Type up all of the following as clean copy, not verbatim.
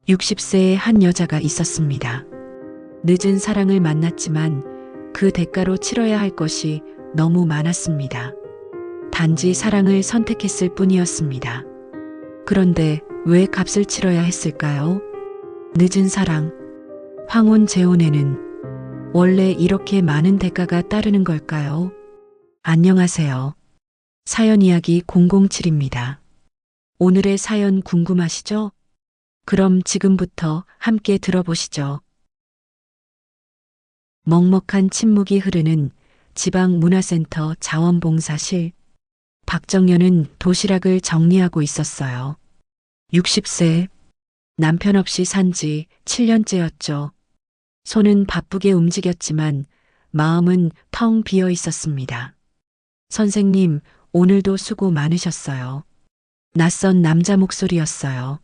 60세의 한 여자가 있었습니다. 늦은 사랑을 만났지만 그 대가로 치러야 할 것이 너무 많았습니다. 단지 사랑을 선택했을 뿐이었습니다. 그런데 왜 값을 치러야 했을까요? 늦은 사랑, 황혼재혼에는 원래 이렇게 많은 대가가 따르는 걸까요? 안녕하세요. 사연 이야기 007입니다. 오늘의 사연 궁금하시죠? 그럼 지금부터 함께 들어보시죠. 먹먹한 침묵이 흐르는 지방문화센터 자원봉사실. 박정현은 도시락을 정리하고 있었어요. 60세, 남편 없이 산 지 7년째였죠. 손은 바쁘게 움직였지만 마음은 텅 비어 있었습니다. 선생님, 오늘도 수고 많으셨어요. 낯선 남자 목소리였어요.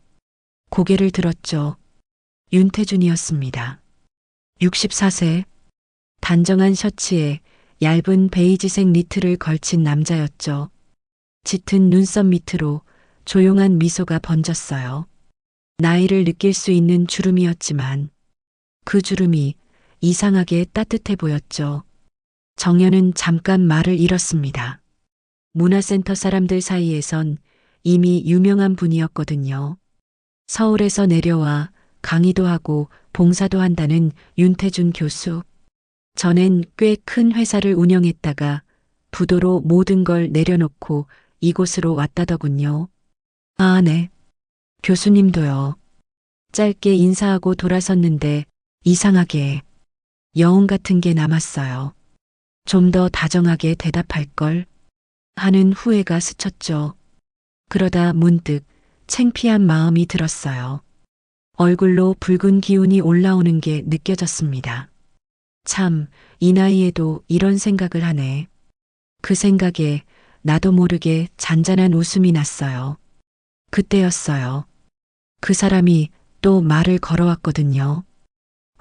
고개를 들었죠. 윤태준이었습니다. 64세, 단정한 셔츠에 얇은 베이지색 니트를 걸친 남자였죠. 짙은 눈썹 밑으로 조용한 미소가 번졌어요. 나이를 느낄 수 있는 주름이었지만 그 주름이 이상하게 따뜻해 보였죠. 정연은 잠깐 말을 잃었습니다. 문화센터 사람들 사이에선 이미 유명한 분이었거든요. 서울에서 내려와 강의도 하고 봉사도 한다는 윤태준 교수. 전엔 꽤 큰 회사를 운영했다가 부도로 모든 걸 내려놓고 이곳으로 왔다더군요. 아, 네. 교수님도요. 짧게 인사하고 돌아섰는데 이상하게 여운 같은 게 남았어요. 좀 더 다정하게 대답할 걸 하는 후회가 스쳤죠. 그러다 문득 창피한 마음이 들었어요. 얼굴로 붉은 기운이 올라오는 게 느껴졌습니다. 참, 이 나이에도 이런 생각을 하네. 그 생각에 나도 모르게 잔잔한 웃음이 났어요. 그때였어요. 그 사람이 또 말을 걸어왔거든요.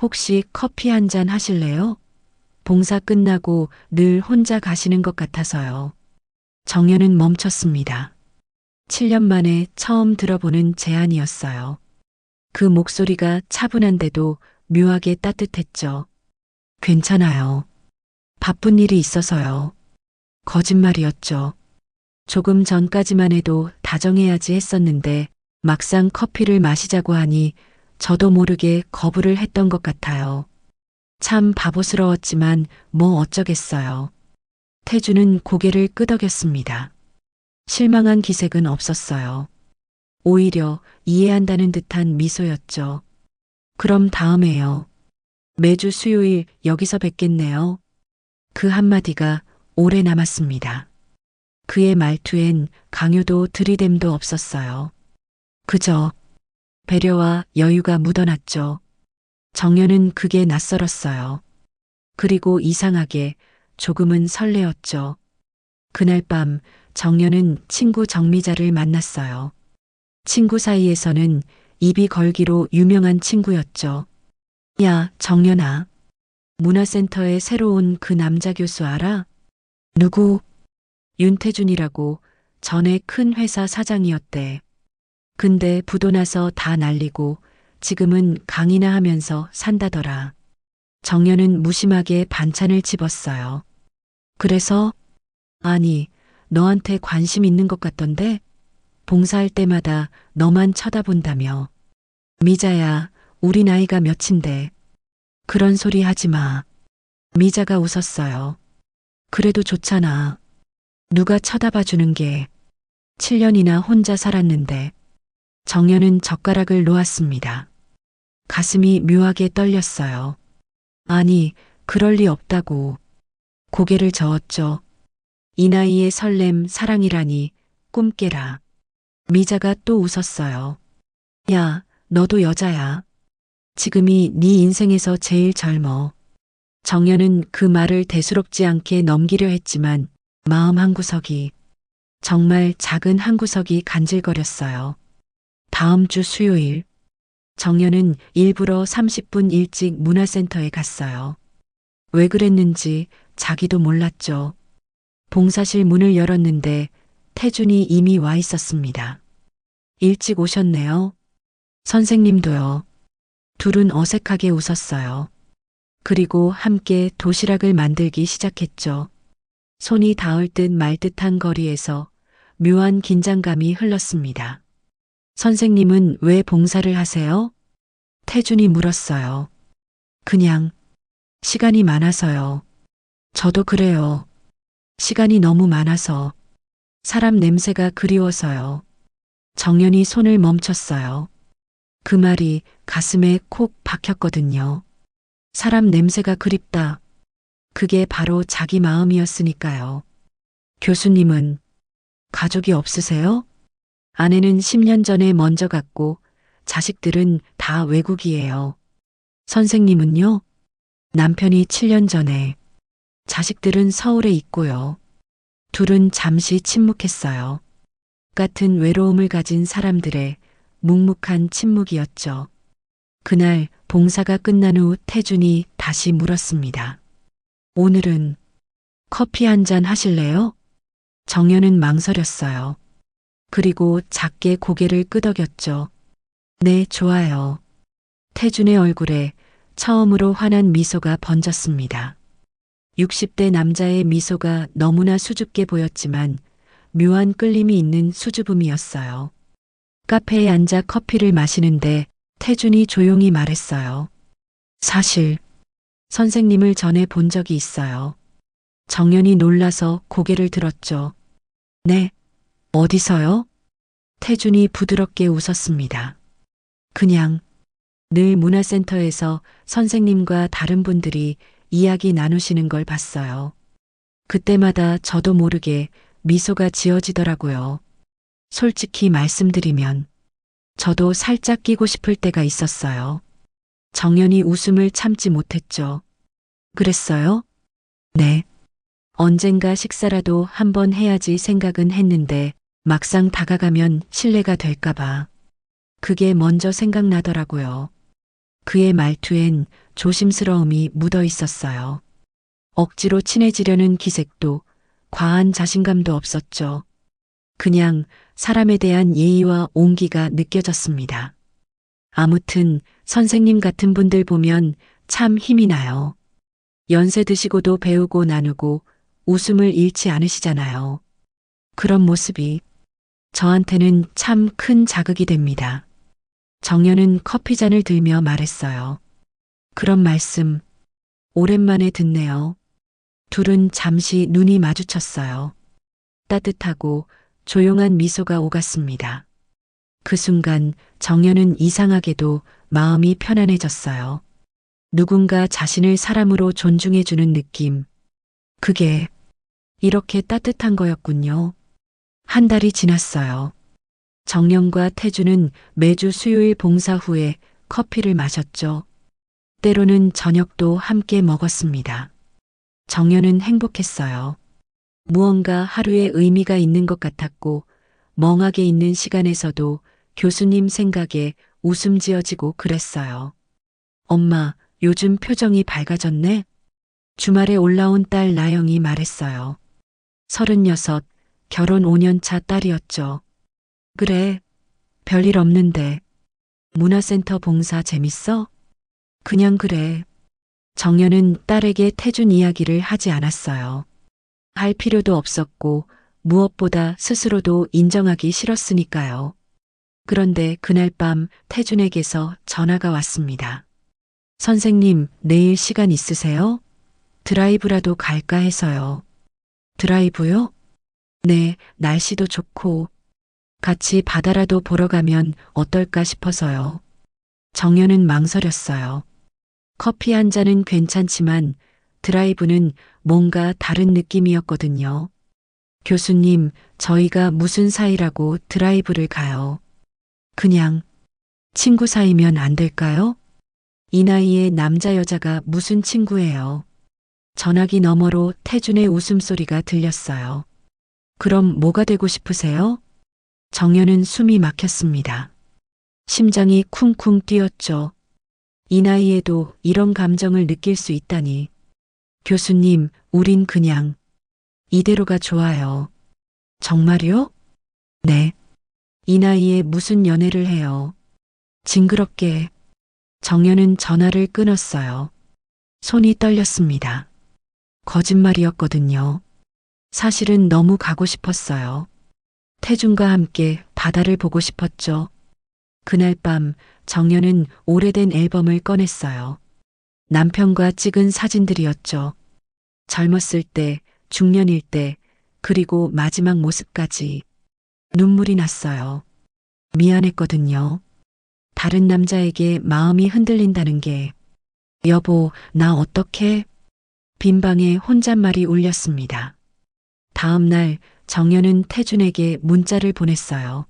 혹시 커피 한 잔 하실래요? 봉사 끝나고 늘 혼자 가시는 것 같아서요. 정연은 멈췄습니다. 7년 만에 처음 들어보는 제안이었어요. 그 목소리가 차분한데도 묘하게 따뜻했죠. 괜찮아요. 바쁜 일이 있어서요. 거짓말이었죠. 조금 전까지만 해도 다정해야지 했었는데 막상 커피를 마시자고 하니 저도 모르게 거부를 했던 것 같아요. 참 바보스러웠지만 뭐 어쩌겠어요. 태주는 고개를 끄덕였습니다. 실망한 기색은 없었어요. 오히려 이해한다는 듯한 미소였죠. 그럼 다음에요. 매주 수요일 여기서 뵙겠네요. 그 한마디가 오래 남았습니다. 그의 말투엔 강요도 들이댐도 없었어요. 그저 배려와 여유가 묻어났죠. 정연은 그게 낯설었어요. 그리고 이상하게 조금은 설레었죠. 그날 밤 정연은 친구 정미자를 만났어요. 친구 사이에서는 입이 걸기로 유명한 친구였죠. 야, 정연아. 문화센터에 새로 온 그 남자 교수 알아? 누구? 윤태준이라고 전에 큰 회사 사장이었대. 근데 부도 나서 다 날리고 지금은 강의나 하면서 산다더라. 정연은 무심하게 반찬을 집었어요. 그래서? 아니, 너한테 관심 있는 것 같던데? 봉사할 때마다 너만 쳐다본다며. 미자야, 우리 나이가 몇인데. 그런 소리 하지 마. 미자가 웃었어요. 그래도 좋잖아. 누가 쳐다봐 주는 게 7년이나 혼자 살았는데. 정연은 젓가락을 놓았습니다. 가슴이 묘하게 떨렸어요. 아니, 그럴 리 없다고. 고개를 저었죠. 이 나이에 설렘 사랑이라니 꿈깨라. 미자가 또 웃었어요. 야, 너도 여자야. 지금이 네 인생에서 제일 젊어. 정연은 그 말을 대수롭지 않게 넘기려 했지만 마음 한구석이, 정말 작은 한구석이 간질거렸어요. 다음 주 수요일, 정연은 일부러 30분 일찍 문화센터에 갔어요. 왜 그랬는지 자기도 몰랐죠. 봉사실 문을 열었는데 태준이 이미 와 있었습니다. 일찍 오셨네요. 선생님도요. 둘은 어색하게 웃었어요. 그리고 함께 도시락을 만들기 시작했죠. 손이 닿을 듯 말 듯한 거리에서 묘한 긴장감이 흘렀습니다. 선생님은 왜 봉사를 하세요? 태준이 물었어요. 그냥 시간이 많아서요. 저도 그래요. 시간이 너무 많아서 사람 냄새가 그리워서요. 정연이 손을 멈췄어요. 그 말이 가슴에 콕 박혔거든요. 사람 냄새가 그립다. 그게 바로 자기 마음이었으니까요. 교수님은 가족이 없으세요? 아내는 10년 전에 먼저 갔고 자식들은 다 외국이에요. 선생님은요? 남편이 7년 전에, 자식들은 서울에 있고요. 둘은 잠시 침묵했어요. 같은 외로움을 가진 사람들의 묵묵한 침묵이었죠. 그날 봉사가 끝난 후 태준이 다시 물었습니다. 오늘은 커피 한 잔 하실래요? 정연은 망설였어요. 그리고 작게 고개를 끄덕였죠. 네, 좋아요. 태준의 얼굴에 처음으로 환한 미소가 번졌습니다. 60대 남자의 미소가 너무나 수줍게 보였지만 묘한 끌림이 있는 수줍음이었어요. 카페에 앉아 커피를 마시는데 태준이 조용히 말했어요. 사실 선생님을 전에 본 적이 있어요. 정연이 놀라서 고개를 들었죠. 네, 어디서요? 태준이 부드럽게 웃었습니다. 그냥 늘 문화센터에서 선생님과 다른 분들이 이야기 나누시는 걸 봤어요. 그때마다 저도 모르게 미소가 지어지더라고요. 솔직히 말씀드리면 저도 살짝 끼고 싶을 때가 있었어요. 정연이 웃음을 참지 못했죠. 그랬어요? 네. 언젠가 식사라도 한번 해야지 생각은 했는데 막상 다가가면 실례가 될까봐. 그게 먼저 생각나더라고요. 그의 말투엔 조심스러움이 묻어 있었어요. 억지로 친해지려는 기색도 과한 자신감도 없었죠. 그냥 사람에 대한 예의와 온기가 느껴졌습니다. 아무튼 선생님 같은 분들 보면 참 힘이 나요. 연세 드시고도 배우고 나누고 웃음을 잃지 않으시잖아요. 그런 모습이 저한테는 참 큰 자극이 됩니다. 정연은 커피잔을 들며 말했어요. 그런 말씀 오랜만에 듣네요. 둘은 잠시 눈이 마주쳤어요. 따뜻하고 조용한 미소가 오갔습니다. 그 순간 정연은 이상하게도 마음이 편안해졌어요. 누군가 자신을 사람으로 존중해주는 느낌. 그게 이렇게 따뜻한 거였군요. 한 달이 지났어요. 정연과 태주는 매주 수요일 봉사 후에 커피를 마셨죠. 때로는 저녁도 함께 먹었습니다. 정연은 행복했어요. 무언가 하루에 의미가 있는 것 같았고 멍하게 있는 시간에서도 교수님 생각에 웃음 지어지고 그랬어요. 엄마, 요즘 표정이 밝아졌네? 주말에 올라온 딸 나영이 말했어요. 36, 결혼 5년 차 딸이었죠. 그래, 별일 없는데. 문화센터 봉사 재밌어? 그냥 그래. 정연은 딸에게 태준 이야기를 하지 않았어요. 할 필요도 없었고 무엇보다 스스로도 인정하기 싫었으니까요. 그런데 그날 밤 태준에게서 전화가 왔습니다. 선생님, 내일 시간 있으세요? 드라이브라도 갈까 해서요. 드라이브요? 네, 날씨도 좋고 같이 바다라도 보러 가면 어떨까 싶어서요. 정연은 망설였어요. 커피 한 잔은 괜찮지만 드라이브는 뭔가 다른 느낌이었거든요. 교수님, 저희가 무슨 사이라고 드라이브를 가요? 그냥 친구 사이면 안 될까요? 이 나이에 남자 여자가 무슨 친구예요? 전화기 너머로 태준의 웃음소리가 들렸어요. 그럼 뭐가 되고 싶으세요? 정연은 숨이 막혔습니다. 심장이 쿵쿵 뛰었죠. 이 나이에도 이런 감정을 느낄 수 있다니. 교수님, 우린 그냥 이대로가 좋아요. 정말요? 네. 이 나이에 무슨 연애를 해요. 징그럽게. 정연은 전화를 끊었어요. 손이 떨렸습니다. 거짓말이었거든요. 사실은 너무 가고 싶었어요. 태준과 함께 바다를 보고 싶었죠. 그날 밤 정연은 오래된 앨범을 꺼냈어요. 남편과 찍은 사진들이었죠. 젊었을 때, 중년일 때, 그리고 마지막 모습까지. 눈물이 났어요. 미안했거든요. 다른 남자에게 마음이 흔들린다는 게. 여보, 나 어떡해? 빈 방에 혼잣말이 울렸습니다. 다음 날 정연은 태준에게 문자를 보냈어요.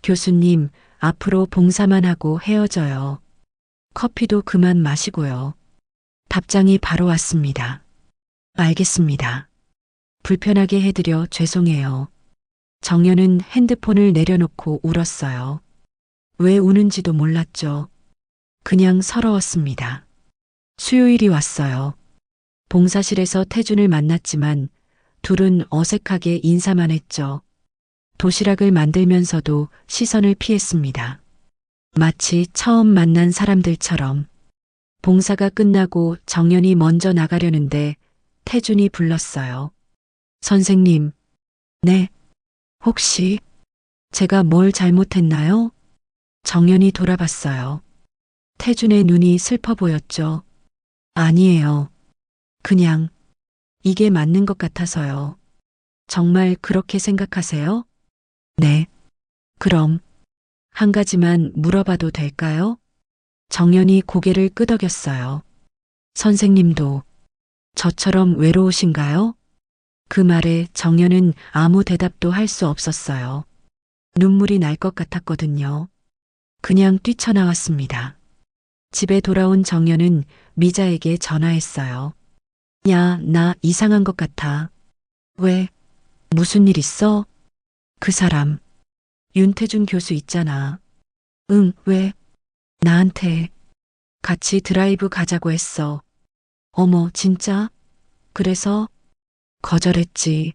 교수님, 앞으로 봉사만 하고 헤어져요. 커피도 그만 마시고요. 답장이 바로 왔습니다. 알겠습니다. 불편하게 해드려 죄송해요. 정연은 핸드폰을 내려놓고 울었어요. 왜 우는지도 몰랐죠. 그냥 서러웠습니다. 수요일이 왔어요. 봉사실에서 태준을 만났지만 둘은 어색하게 인사만 했죠. 도시락을 만들면서도 시선을 피했습니다. 마치 처음 만난 사람들처럼. 봉사가 끝나고 정연이 먼저 나가려는데 태준이 불렀어요. 선생님, 네, 혹시 제가 뭘 잘못했나요? 정연이 돌아봤어요. 태준의 눈이 슬퍼 보였죠. 아니에요. 그냥 이게 맞는 것 같아서요. 정말 그렇게 생각하세요? 네. 그럼 한 가지만 물어봐도 될까요? 정연이 고개를 끄덕였어요. 선생님도 저처럼 외로우신가요? 그 말에 정연은 아무 대답도 할 수 없었어요. 눈물이 날 것 같았거든요. 그냥 뛰쳐나왔습니다. 집에 돌아온 정연은 미자에게 전화했어요. 야, 나 이상한 것 같아. 왜? 무슨 일 있어? 그 사람. 윤태준 교수 있잖아. 응, 왜? 나한테 같이 드라이브 가자고 했어. 어머, 진짜? 그래서? 거절했지.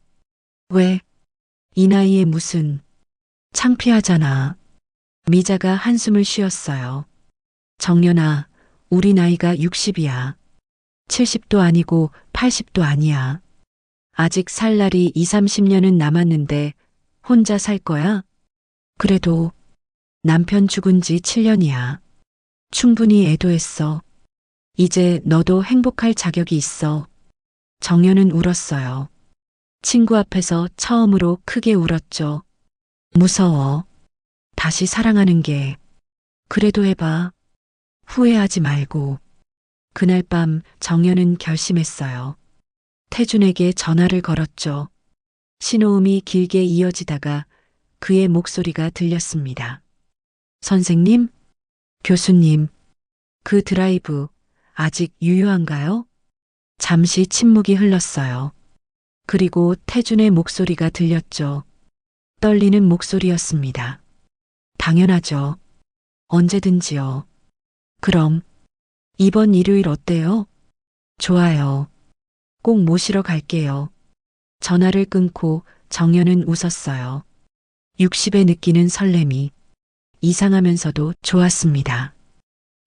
왜? 이 나이에 무슨. 창피하잖아. 미자가 한숨을 쉬었어요. 정연아, 우리 나이가 60이야. 70도 아니고 80도 아니야. 아직 살 날이 2, 30년은 남았는데 혼자 살 거야? 그래도 남편 죽은 지 7년이야. 충분히 애도했어. 이제 너도 행복할 자격이 있어. 정연은 울었어요. 친구 앞에서 처음으로 크게 울었죠. 무서워. 다시 사랑하는 게. 그래도 해봐. 후회하지 말고. 그날 밤 정연은 결심했어요. 태준에게 전화를 걸었죠. 신호음이 길게 이어지다가 그의 목소리가 들렸습니다. 선생님? 교수님, 그 드라이브 아직 유효한가요? 잠시 침묵이 흘렀어요. 그리고 태준의 목소리가 들렸죠. 떨리는 목소리였습니다. 당연하죠. 언제든지요. 그럼 이번 일요일 어때요? 좋아요. 꼭 모시러 갈게요. 전화를 끊고 정연은 웃었어요. 60에 느끼는 설렘이 이상하면서도 좋았습니다.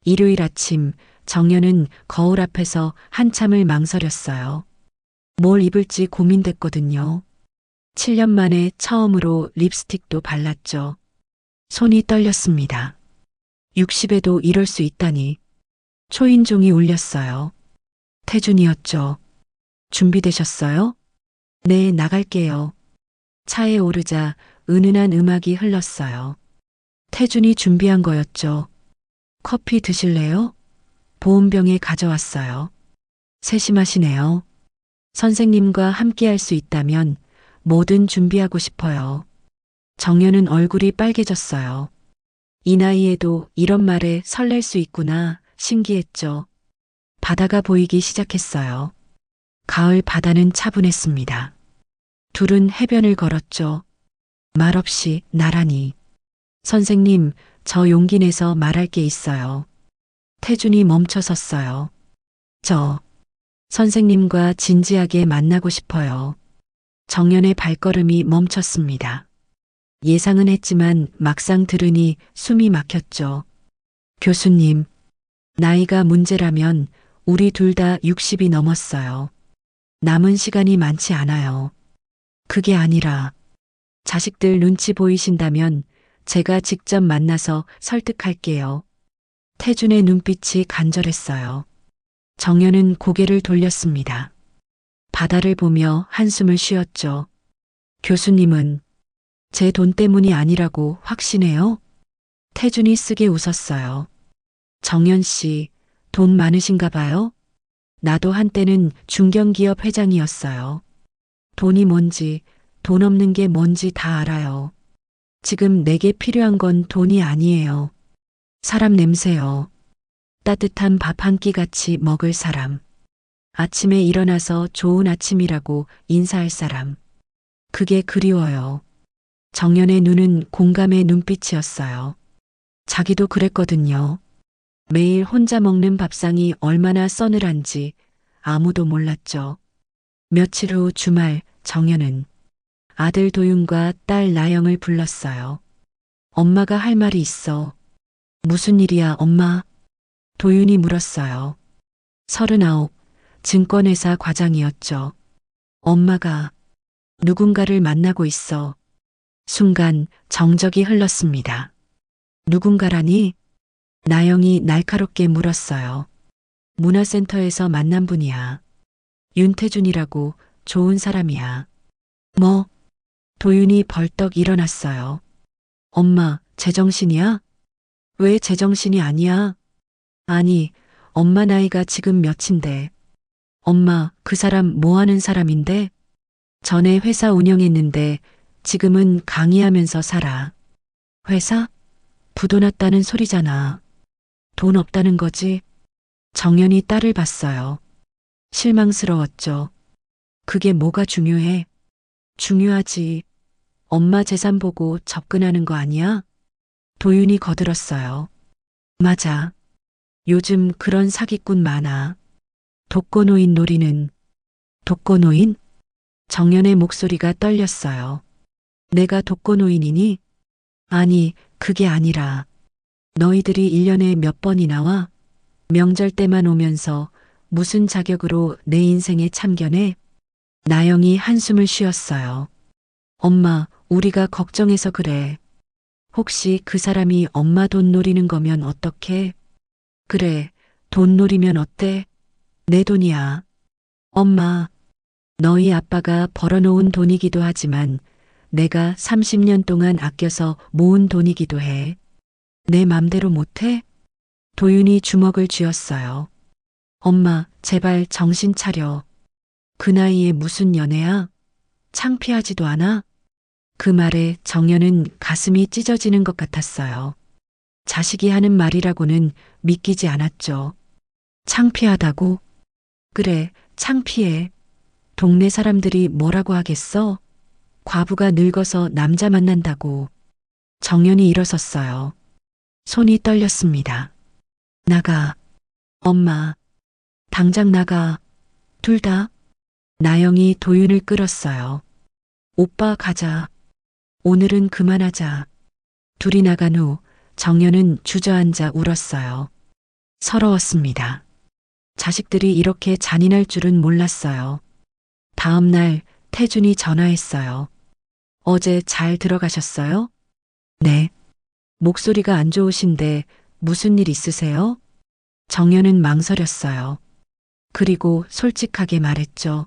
일요일 아침 정연은 거울 앞에서 한참을 망설였어요. 뭘 입을지 고민됐거든요. 7년 만에 처음으로 립스틱도 발랐죠. 손이 떨렸습니다. 60에도 이럴 수 있다니. 초인종이 울렸어요. 태준이었죠. 준비되셨어요? 네, 나갈게요. 차에 오르자 은은한 음악이 흘렀어요. 태준이 준비한 거였죠. 커피 드실래요? 보온병에 가져왔어요. 세심하시네요. 선생님과 함께 할 수 있다면 뭐든 준비하고 싶어요. 정연은 얼굴이 빨개졌어요. 이 나이에도 이런 말에 설렐 수 있구나 신기했죠. 바다가 보이기 시작했어요. 가을 바다는 차분했습니다. 둘은 해변을 걸었죠. 말없이 나란히. 선생님, 저 용기 내서 말할 게 있어요. 태준이 멈춰 섰어요. 저 선생님과 진지하게 만나고 싶어요. 정연의 발걸음이 멈췄습니다. 예상은 했지만 막상 들으니 숨이 막혔죠. 교수님, 나이가 문제라면 우리 둘 다 60이 넘었어요. 남은 시간이 많지 않아요. 그게 아니라 자식들 눈치 보이신다면 제가 직접 만나서 설득할게요. 태준의 눈빛이 간절했어요. 정연은 고개를 돌렸습니다. 바다를 보며 한숨을 쉬었죠. 교수님은 제 돈 때문이 아니라고 확신해요? 태준이 쓰게 웃었어요. 정연 씨, 돈 많으신가 봐요? 나도 한때는 중견기업 회장이었어요. 돈이 뭔지, 돈 없는 게 뭔지 다 알아요. 지금 내게 필요한 건 돈이 아니에요. 사람 냄새요. 따뜻한 밥 한 끼 같이 먹을 사람. 아침에 일어나서 좋은 아침이라고 인사할 사람. 그게 그리워요. 정연의 눈은 공감의 눈빛이었어요. 자기도 그랬거든요. 매일 혼자 먹는 밥상이 얼마나 서늘한지 아무도 몰랐죠. 며칠 후 주말 정연은 아들 도윤과 딸 나영을 불렀어요. 엄마가 할 말이 있어. 무슨 일이야, 엄마? 도윤이 물었어요. 39, 증권회사 과장이었죠. 엄마가 누군가를 만나고 있어. 순간 정적이 흘렀습니다. 누군가라니? 나영이 날카롭게 물었어요. 문화센터에서 만난 분이야. 윤태준이라고 좋은 사람이야. 뭐? 도윤이 벌떡 일어났어요. 엄마, 제정신이야? 왜 제정신이 아니야? 아니, 엄마 나이가 지금 몇인데. 엄마, 그 사람 뭐 하는 사람인데? 전에 회사 운영했는데 지금은 강의하면서 살아. 회사? 부도 났다는 소리잖아. 돈 없다는 거지? 정연이 딸을 봤어요. 실망스러웠죠. 그게 뭐가 중요해? 중요하지. 엄마 재산 보고 접근하는 거 아니야? 도윤이 거들었어요. 맞아. 요즘 그런 사기꾼 많아. 독거노인 노리는. 독거노인? 정연의 목소리가 떨렸어요. 내가 독거노인이니? 아니, 그게 아니라 너희들이 1년에 몇 번이나 와? 명절 때만 오면서 무슨 자격으로 내 인생에 참견해? 나영이 한숨을 쉬었어요. 엄마, 우리가 걱정해서 그래. 혹시 그 사람이 엄마 돈 노리는 거면 어떡해? 그래, 돈 노리면 어때? 내 돈이야. 엄마, 너희 아빠가 벌어놓은 돈이기도 하지만 내가 30년 동안 아껴서 모은 돈이기도 해. 내 맘대로 못해? 도윤이 주먹을 쥐었어요. 엄마, 제발 정신 차려. 그 나이에 무슨 연애야? 창피하지도 않아? 그 말에 정연은 가슴이 찢어지는 것 같았어요. 자식이 하는 말이라고는 믿기지 않았죠. 창피하다고? 그래, 창피해. 동네 사람들이 뭐라고 하겠어? 과부가 늙어서 남자 만난다고. 정연이 일어섰어요. 손이 떨렸습니다. 나가. 엄마. 당장 나가. 둘 다. 나영이 도윤을 끌었어요. 오빠 가자. 오늘은 그만하자. 둘이 나간 후 정연은 주저앉아 울었어요. 서러웠습니다. 자식들이 이렇게 잔인할 줄은 몰랐어요. 다음 날 태준이 전화했어요. 어제 잘 들어가셨어요? 네. 목소리가 안 좋으신데 무슨 일 있으세요? 정연은 망설였어요. 그리고 솔직하게 말했죠.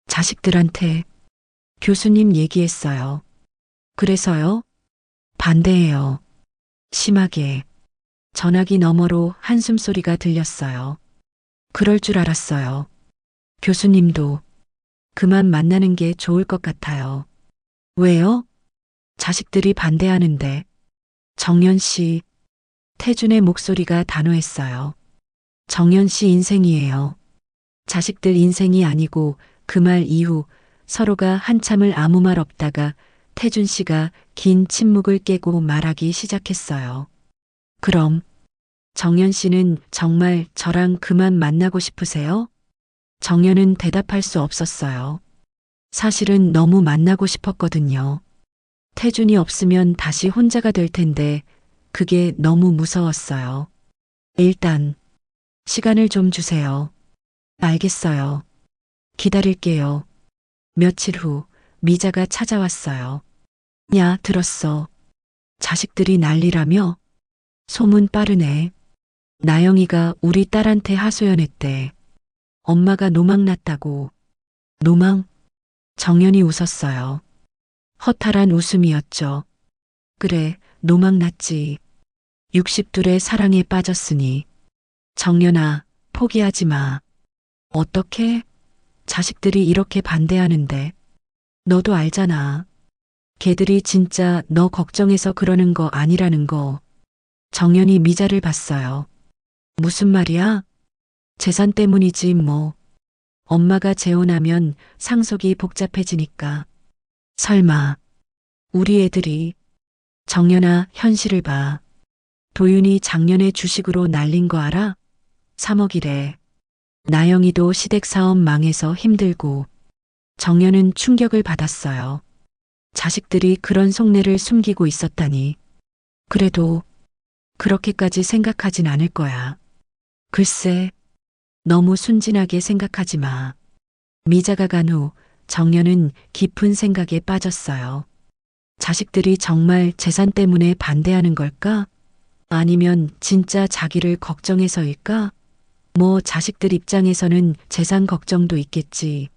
자식들한테 교수님 얘기했어요. 그래서요? 반대해요. 심하게. 전화기 너머로 한숨소리가 들렸어요. 그럴 줄 알았어요. 교수님도 그만 만나는 게 좋을 것 같아요. 왜요? 자식들이 반대하는데. 정연 씨. 태준의 목소리가 단호했어요. 정연 씨 인생이에요. 자식들 인생이 아니고 그 말 이후 서로가 한참을 아무 말 없다가 태준 씨가 긴 침묵을 깨고 말하기 시작했어요. 그럼 정연 씨는 정말 저랑 그만 만나고 싶으세요? 정연은 대답할 수 없었어요. 사실은 너무 만나고 싶었거든요. 태준이 없으면 다시 혼자가 될 텐데 그게 너무 무서웠어요. 일단 시간을 좀 주세요. 알겠어요. 기다릴게요. 며칠 후 미자가 찾아왔어요. 야, 들었어. 자식들이 난리라며? 소문 빠르네. 나영이가 우리 딸한테 하소연했대. 엄마가 노망 났다고. 노망? 정연이 웃었어요. 허탈한 웃음이었죠. 그래, 노망 났지. 60둘의 사랑에 빠졌으니. 정연아, 포기하지 마. 어떻게? 자식들이 이렇게 반대하는데. 너도 알잖아. 걔들이 진짜 너 걱정해서 그러는 거 아니라는 거. 정연이 미자를 봤어요. 무슨 말이야? 재산 때문이지 뭐. 엄마가 재혼하면 상속이 복잡해지니까. 설마 우리 애들이. 정연아, 현실을 봐. 도윤이 작년에 주식으로 날린 거 알아? 3억이래. 나영이도 시댁 사업 망해서 힘들고. 정연은 충격을 받았어요. 자식들이 그런 속내를 숨기고 있었다니. 그래도 그렇게까지 생각하진 않을 거야. 글쎄, 너무 순진하게 생각하지 마. 미자가 간 후 정연은 깊은 생각에 빠졌어요. 자식들이 정말 재산 때문에 반대하는 걸까? 아니면 진짜 자기를 걱정해서일까? 뭐 자식들 입장에서는 재산 걱정도 있겠지.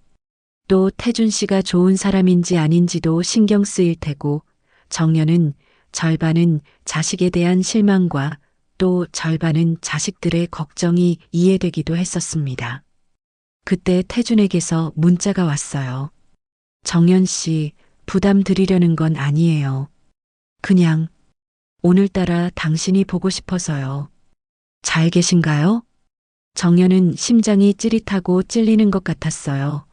또 태준 씨가 좋은 사람인지 아닌지도 신경 쓰일 테고, 정연은 절반은 자식에 대한 실망과 또 절반은 자식들의 걱정이 이해되기도 했었습니다. 그때 태준에게서 문자가 왔어요. 정연 씨, 부담 드리려는 건 아니에요. 그냥 오늘따라 당신이 보고 싶어서요. 잘 계신가요? 정연은 심장이 찌릿하고 찔리는 것 같았어요.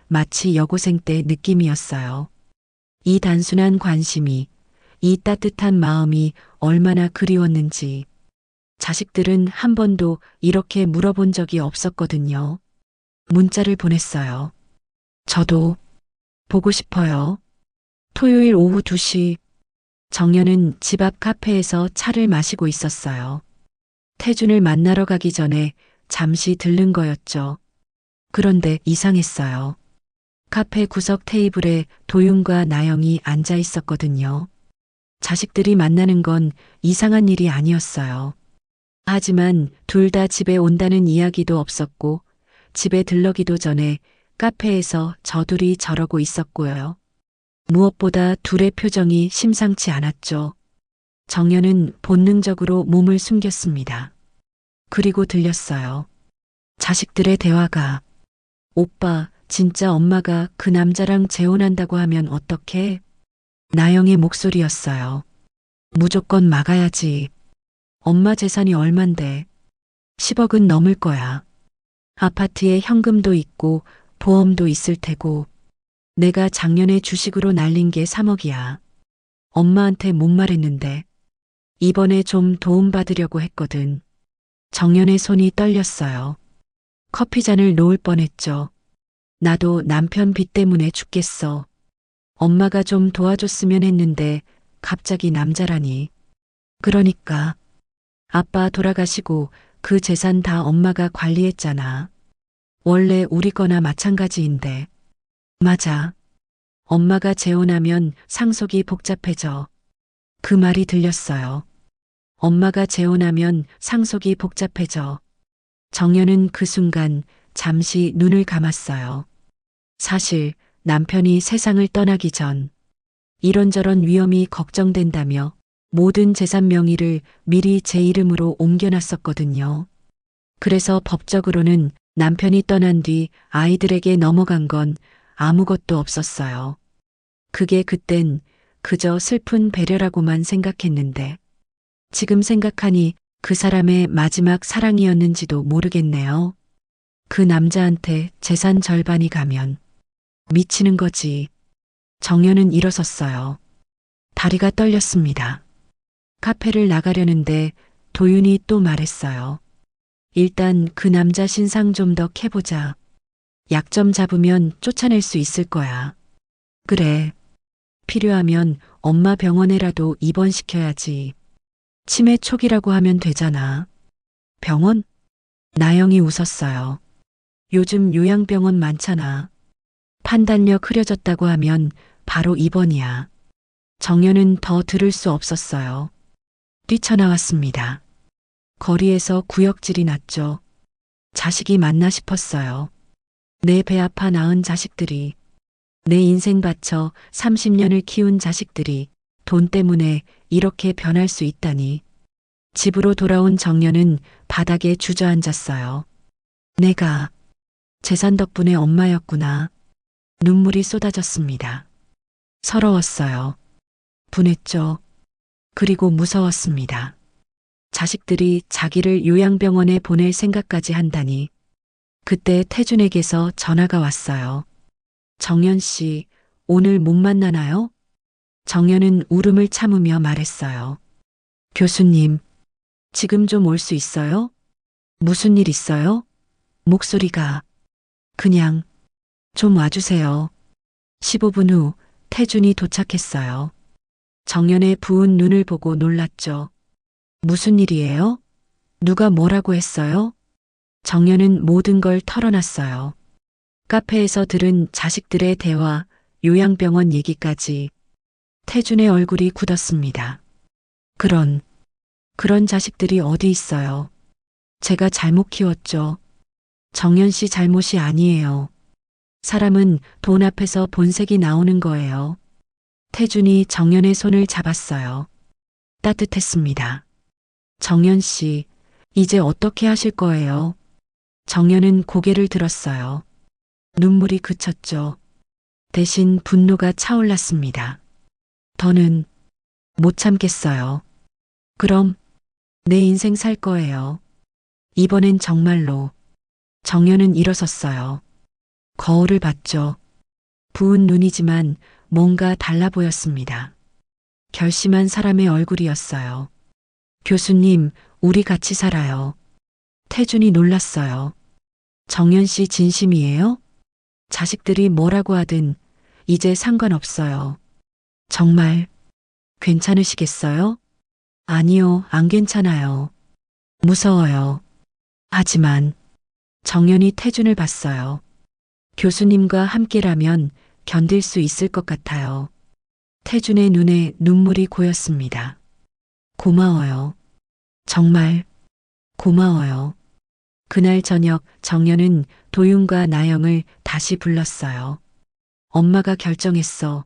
마치 여고생 때 느낌이었어요. 이 단순한 관심이, 이 따뜻한 마음이 얼마나 그리웠는지. 자식들은 한 번도 이렇게 물어본 적이 없었거든요. 문자를 보냈어요. 저도 보고 싶어요. 토요일 오후 2시. 정연은 집 앞 카페에서 차를 마시고 있었어요. 태준을 만나러 가기 전에 잠시 들른 거였죠. 그런데 이상했어요. 카페 구석 테이블에 도윤과 나영이 앉아 있었거든요. 자식들이 만나는 건 이상한 일이 아니었어요. 하지만 둘 다 집에 온다는 이야기도 없었고 집에 들러기도 전에 카페에서 저둘이 저러고 있었고요. 무엇보다 둘의 표정이 심상치 않았죠. 정연은 본능적으로 몸을 숨겼습니다. 그리고 들렸어요. 자식들의 대화가. 오빠, 진짜 엄마가 그 남자랑 재혼한다고 하면 어떡해? 나영의 목소리였어요. 무조건 막아야지. 엄마 재산이 얼만데. 10억은 넘을 거야. 아파트에 현금도 있고 보험도 있을 테고. 내가 작년에 주식으로 날린 게 3억이야. 엄마한테 못 말했는데. 이번에 좀 도움받으려고 했거든. 정연의 손이 떨렸어요. 커피잔을 놓을 뻔했죠. 나도 남편 빚 때문에 죽겠어. 엄마가 좀 도와줬으면 했는데 갑자기 남자라니. 그러니까 아빠 돌아가시고 그 재산 다 엄마가 관리했잖아. 원래 우리 거나 마찬가지인데. 맞아. 엄마가 재혼하면 상속이 복잡해져. 그 말이 들렸어요. 엄마가 재혼하면 상속이 복잡해져. 정연은 그 순간 잠시 눈을 감았어요. 사실 남편이 세상을 떠나기 전 이런저런 위험이 걱정된다며 모든 재산 명의를 미리 제 이름으로 옮겨놨었거든요. 그래서 법적으로는 남편이 떠난 뒤 아이들에게 넘어간 건 아무것도 없었어요. 그게 그땐 그저 슬픈 배려라고만 생각했는데 지금 생각하니 그 사람의 마지막 사랑이었는지도 모르겠네요. 그 남자한테 재산 절반이 가면 미치는 거지. 정연은 일어섰어요. 다리가 떨렸습니다. 카페를 나가려는데 도윤이 또 말했어요. 일단 그 남자 신상 좀 더 캐보자. 약점 잡으면 쫓아낼 수 있을 거야. 그래. 필요하면 엄마 병원에라도 입원시켜야지. 치매 초기라고 하면 되잖아. 병원? 나영이 웃었어요. 요즘 요양병원 많잖아. 판단력 흐려졌다고 하면 바로 입원이야. 정연은 더 들을 수 없었어요. 뛰쳐나왔습니다. 거리에서 구역질이 났죠. 자식이 맞나 싶었어요. 내 배 아파 낳은 자식들이, 내 인생 바쳐 30년을 키운 자식들이 돈 때문에 이렇게 변할 수 있다니. 집으로 돌아온 정연은 바닥에 주저앉았어요. 내가 재산 덕분에 엄마였구나. 눈물이 쏟아졌습니다. 서러웠어요. 분했죠. 그리고 무서웠습니다. 자식들이 자기를 요양병원에 보낼 생각까지 한다니. 그때 태준에게서 전화가 왔어요. 정연 씨, 오늘 못 만나나요? 정연은 울음을 참으며 말했어요. 교수님, 지금 좀 올 수 있어요? 무슨 일 있어요? 목소리가 그냥 좀 와주세요. 15분 후 태준이 도착했어요. 정연의 부은 눈을 보고 놀랐죠. 무슨 일이에요? 누가 뭐라고 했어요? 정연은 모든 걸 털어놨어요. 카페에서 들은 자식들의 대화, 요양병원 얘기까지. 태준의 얼굴이 굳었습니다. 그런 자식들이 어디 있어요? 제가 잘못 키웠죠. 정연 씨 잘못이 아니에요. 사람은 돈 앞에서 본색이 나오는 거예요. 태준이 정연의 손을 잡았어요. 따뜻했습니다. 정연 씨, 이제 어떻게 하실 거예요? 정연은 고개를 들었어요. 눈물이 그쳤죠. 대신 분노가 차올랐습니다. 더는 못 참겠어요. 그럼 내 인생 살 거예요. 이번엔 정말로. 정연은 일어섰어요. 거울을 봤죠. 부은 눈이지만 뭔가 달라 보였습니다. 결심한 사람의 얼굴이었어요. 교수님, 우리 같이 살아요. 태준이 놀랐어요. 정연 씨 진심이에요? 자식들이 뭐라고 하든 이제 상관없어요. 정말 괜찮으시겠어요? 아니요, 안 괜찮아요. 무서워요. 하지만 정연이 태준을 봤어요. 교수님과 함께라면 견딜 수 있을 것 같아요. 태준의 눈에 눈물이 고였습니다. 고마워요. 정말 고마워요. 그날 저녁 정연은 도윤과 나영을 다시 불렀어요. 엄마가 결정했어.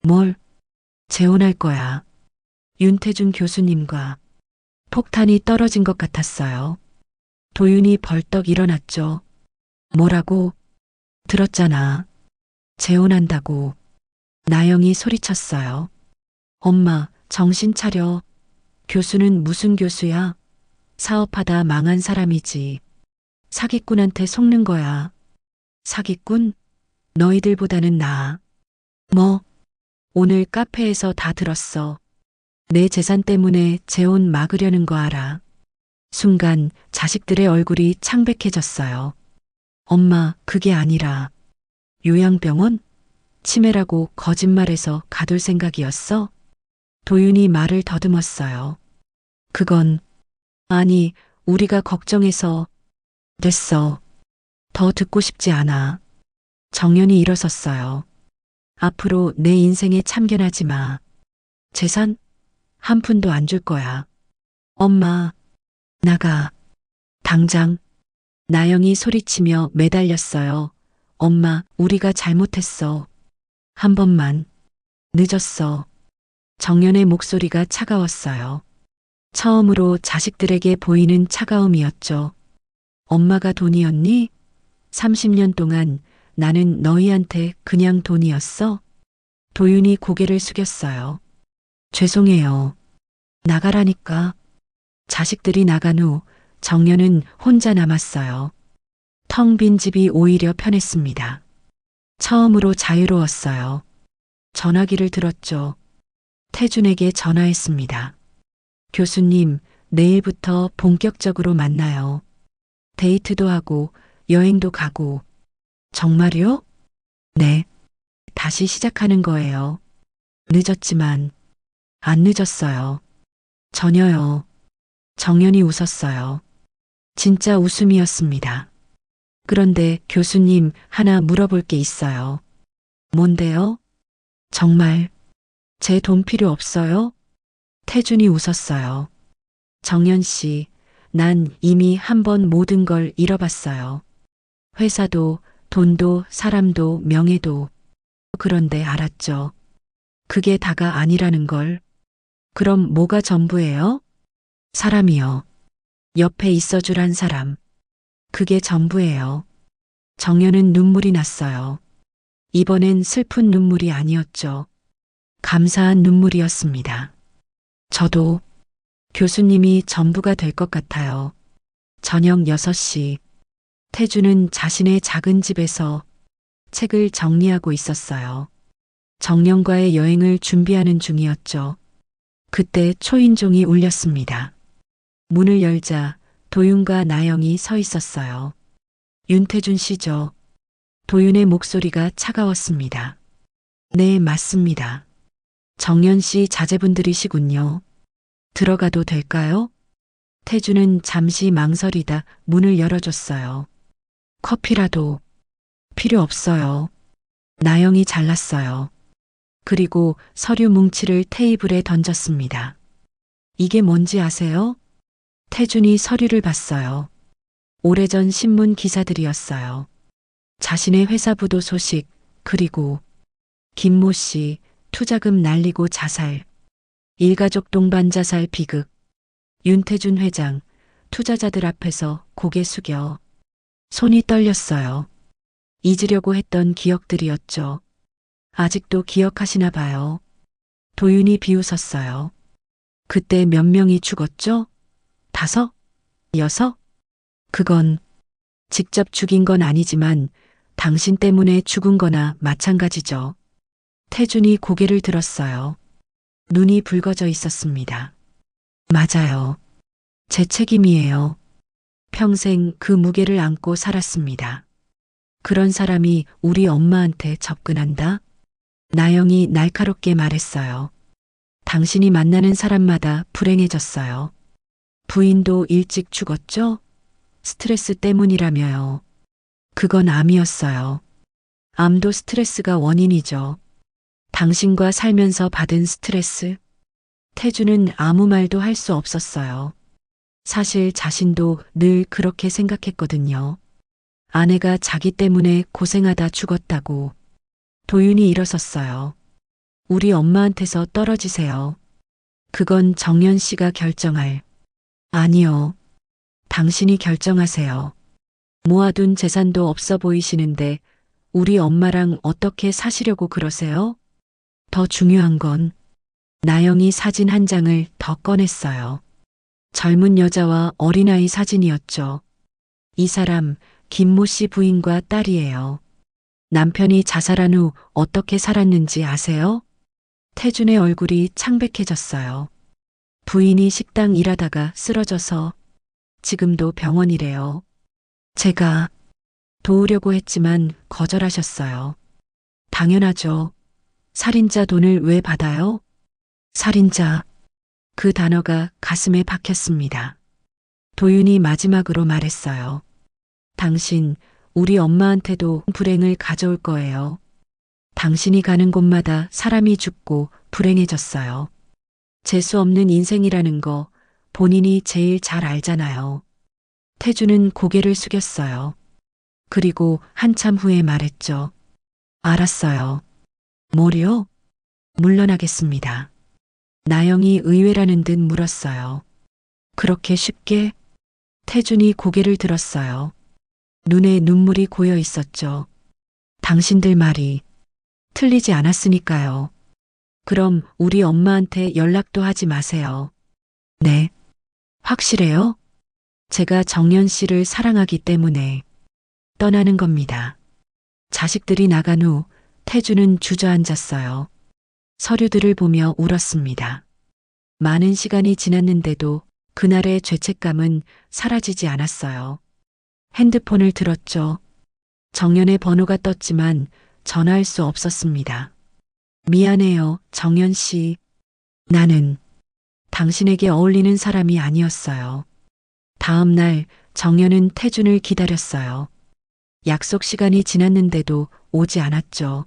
뭘? 재혼할 거야. 윤태준 교수님과. 폭탄이 떨어진 것 같았어요. 도윤이 벌떡 일어났죠. 뭐라고? 들었잖아. 재혼한다고. 나영이 소리쳤어요. 엄마, 정신 차려. 교수는 무슨 교수야? 사업하다 망한 사람이지. 사기꾼한테 속는 거야. 사기꾼? 너희들보다는 나아. 뭐? 오늘 카페에서 다 들었어. 내 재산 때문에 재혼 막으려는 거 알아. 순간 자식들의 얼굴이 창백해졌어요. 엄마, 그게 아니라 요양병원? 치매라고 거짓말해서 가둘 생각이었어? 도윤이 말을 더듬었어요. 그건 아니, 우리가 걱정해서. 됐어. 더 듣고 싶지 않아. 정연이 일어섰어요. 앞으로 내 인생에 참견하지 마. 재산? 한 푼도 안 줄 거야. 엄마, 나가. 당장. 나영이 소리치며 매달렸어요. 엄마, 우리가 잘못했어. 한 번만. 늦었어. 정연의 목소리가 차가웠어요. 처음으로 자식들에게 보이는 차가움이었죠. 엄마가 돈이었니? 30년 동안 나는 너희한테 그냥 돈이었어? 도윤이 고개를 숙였어요. 죄송해요. 나가라니까. 자식들이 나간 후 정연은 혼자 남았어요. 텅 빈 집이 오히려 편했습니다. 처음으로 자유로웠어요. 전화기를 들었죠. 태준에게 전화했습니다. 교수님, 내일부터 본격적으로 만나요. 데이트도 하고 여행도 가고. 정말요? 네. 다시 시작하는 거예요. 늦었지만 안 늦었어요. 전혀요. 정연이 웃었어요. 진짜 웃음이었습니다. 그런데 교수님, 하나 물어볼 게 있어요. 뭔데요? 정말 제 돈 필요 없어요? 태준이 웃었어요. 정연 씨, 난 이미 한 번 모든 걸 잃어봤어요. 회사도, 돈도, 사람도, 명예도. 그런데 알았죠. 그게 다가 아니라는 걸. 그럼 뭐가 전부예요? 사람이요. 옆에 있어줄 사람. 그게 전부예요. 정연은 눈물이 났어요. 이번엔 슬픈 눈물이 아니었죠. 감사한 눈물이었습니다. 저도 교수님이 전부가 될 것 같아요. 저녁 6시. 태주는 자신의 작은 집에서 책을 정리하고 있었어요. 정연과의 여행을 준비하는 중이었죠. 그때 초인종이 울렸습니다. 문을 열자 도윤과 나영이 서 있었어요. 윤태준 씨죠. 도윤의 목소리가 차가웠습니다. 네, 맞습니다. 정연 씨 자제분들이시군요. 들어가도 될까요? 태주는 잠시 망설이다 문을 열어줬어요. 커피라도 필요 없어요. 나영이 잘랐어요. 그리고 서류 뭉치를 테이블에 던졌습니다. 이게 뭔지 아세요? 태준이 서류를 봤어요. 오래전 신문 기사들이었어요. 자신의 회사 부도 소식, 그리고 김모 씨 투자금 날리고 자살, 일가족 동반 자살 비극, 윤태준 회장 투자자들 앞에서 고개 숙여 손이 떨렸어요. 잊으려고 했던 기억들이었죠. 아직도 기억하시나 봐요. 도윤이 비웃었어요. 그때 몇 명이 죽었죠? 5? 6? 그건 직접 죽인 건 아니지만 당신 때문에 죽은 거나 마찬가지죠. 태준이 고개를 들었어요. 눈이 붉어져 있었습니다. 맞아요. 제 책임이에요. 평생 그 무게를 안고 살았습니다. 그런 사람이 우리 엄마한테 접근한다? 나영이 날카롭게 말했어요. 당신이 만나는 사람마다 불행해졌어요. 부인도 일찍 죽었죠? 스트레스 때문이라며요. 그건 암이었어요. 암도 스트레스가 원인이죠. 당신과 살면서 받은 스트레스? 태주는 아무 말도 할 수 없었어요. 사실 자신도 늘 그렇게 생각했거든요. 아내가 자기 때문에 고생하다 죽었다고. 도윤이 일어섰어요. 우리 엄마한테서 떨어지세요. 그건 정연 씨가 결정할. 아니요. 당신이 결정하세요. 모아둔 재산도 없어 보이시는데 우리 엄마랑 어떻게 사시려고 그러세요? 더 중요한 건 나영이 사진 한 장을 더 꺼냈어요. 젊은 여자와 어린아이 사진이었죠. 이 사람 김모 씨 부인과 딸이에요. 남편이 자살한 후 어떻게 살았는지 아세요? 태준의 얼굴이 창백해졌어요. 부인이 식당 일하다가 쓰러져서 지금도 병원이래요. 제가 도우려고 했지만 거절하셨어요. 당연하죠. 살인자 돈을 왜 받아요? 살인자. 그 단어가 가슴에 박혔습니다. 도윤이 마지막으로 말했어요. 당신, 우리 엄마한테도 불행을 가져올 거예요. 당신이 가는 곳마다 사람이 죽고 불행해졌어요. 재수 없는 인생이라는 거 본인이 제일 잘 알잖아요. 태주는 고개를 숙였어요. 그리고 한참 후에 말했죠. 알았어요. 뭐요? 물러나겠습니다. 나영이 의외라는 듯 물었어요. 그렇게 쉽게? 태준이 고개를 들었어요. 눈에 눈물이 고여 있었죠. 당신들 말이 틀리지 않았으니까요. 그럼 우리 엄마한테 연락도 하지 마세요. 네. 확실해요? 제가 정연 씨를 사랑하기 때문에 떠나는 겁니다. 자식들이 나간 후 태주는 주저앉았어요. 서류들을 보며 울었습니다. 많은 시간이 지났는데도 그날의 죄책감은 사라지지 않았어요. 핸드폰을 들었죠. 정연의 번호가 떴지만 전화할 수 없었습니다. 미안해요, 정연 씨. 나는 당신에게 어울리는 사람이 아니었어요. 다음 날 정연은 태준을 기다렸어요. 약속 시간이 지났는데도 오지 않았죠.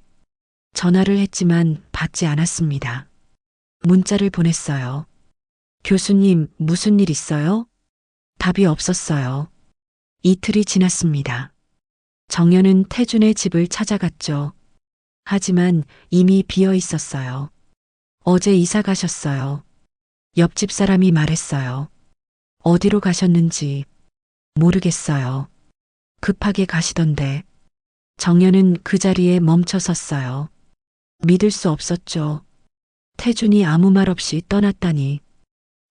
전화를 했지만 받지 않았습니다. 문자를 보냈어요. 교수님, 무슨 일 있어요? 답이 없었어요. 이틀이 지났습니다. 정연은 태준의 집을 찾아갔죠. 하지만 이미 비어 있었어요. 어제 이사 가셨어요. 옆집 사람이 말했어요. 어디로 가셨는지 모르겠어요. 급하게 가시던데. 정연은 그 자리에 멈춰 섰어요. 믿을 수 없었죠. 태준이 아무 말 없이 떠났다니.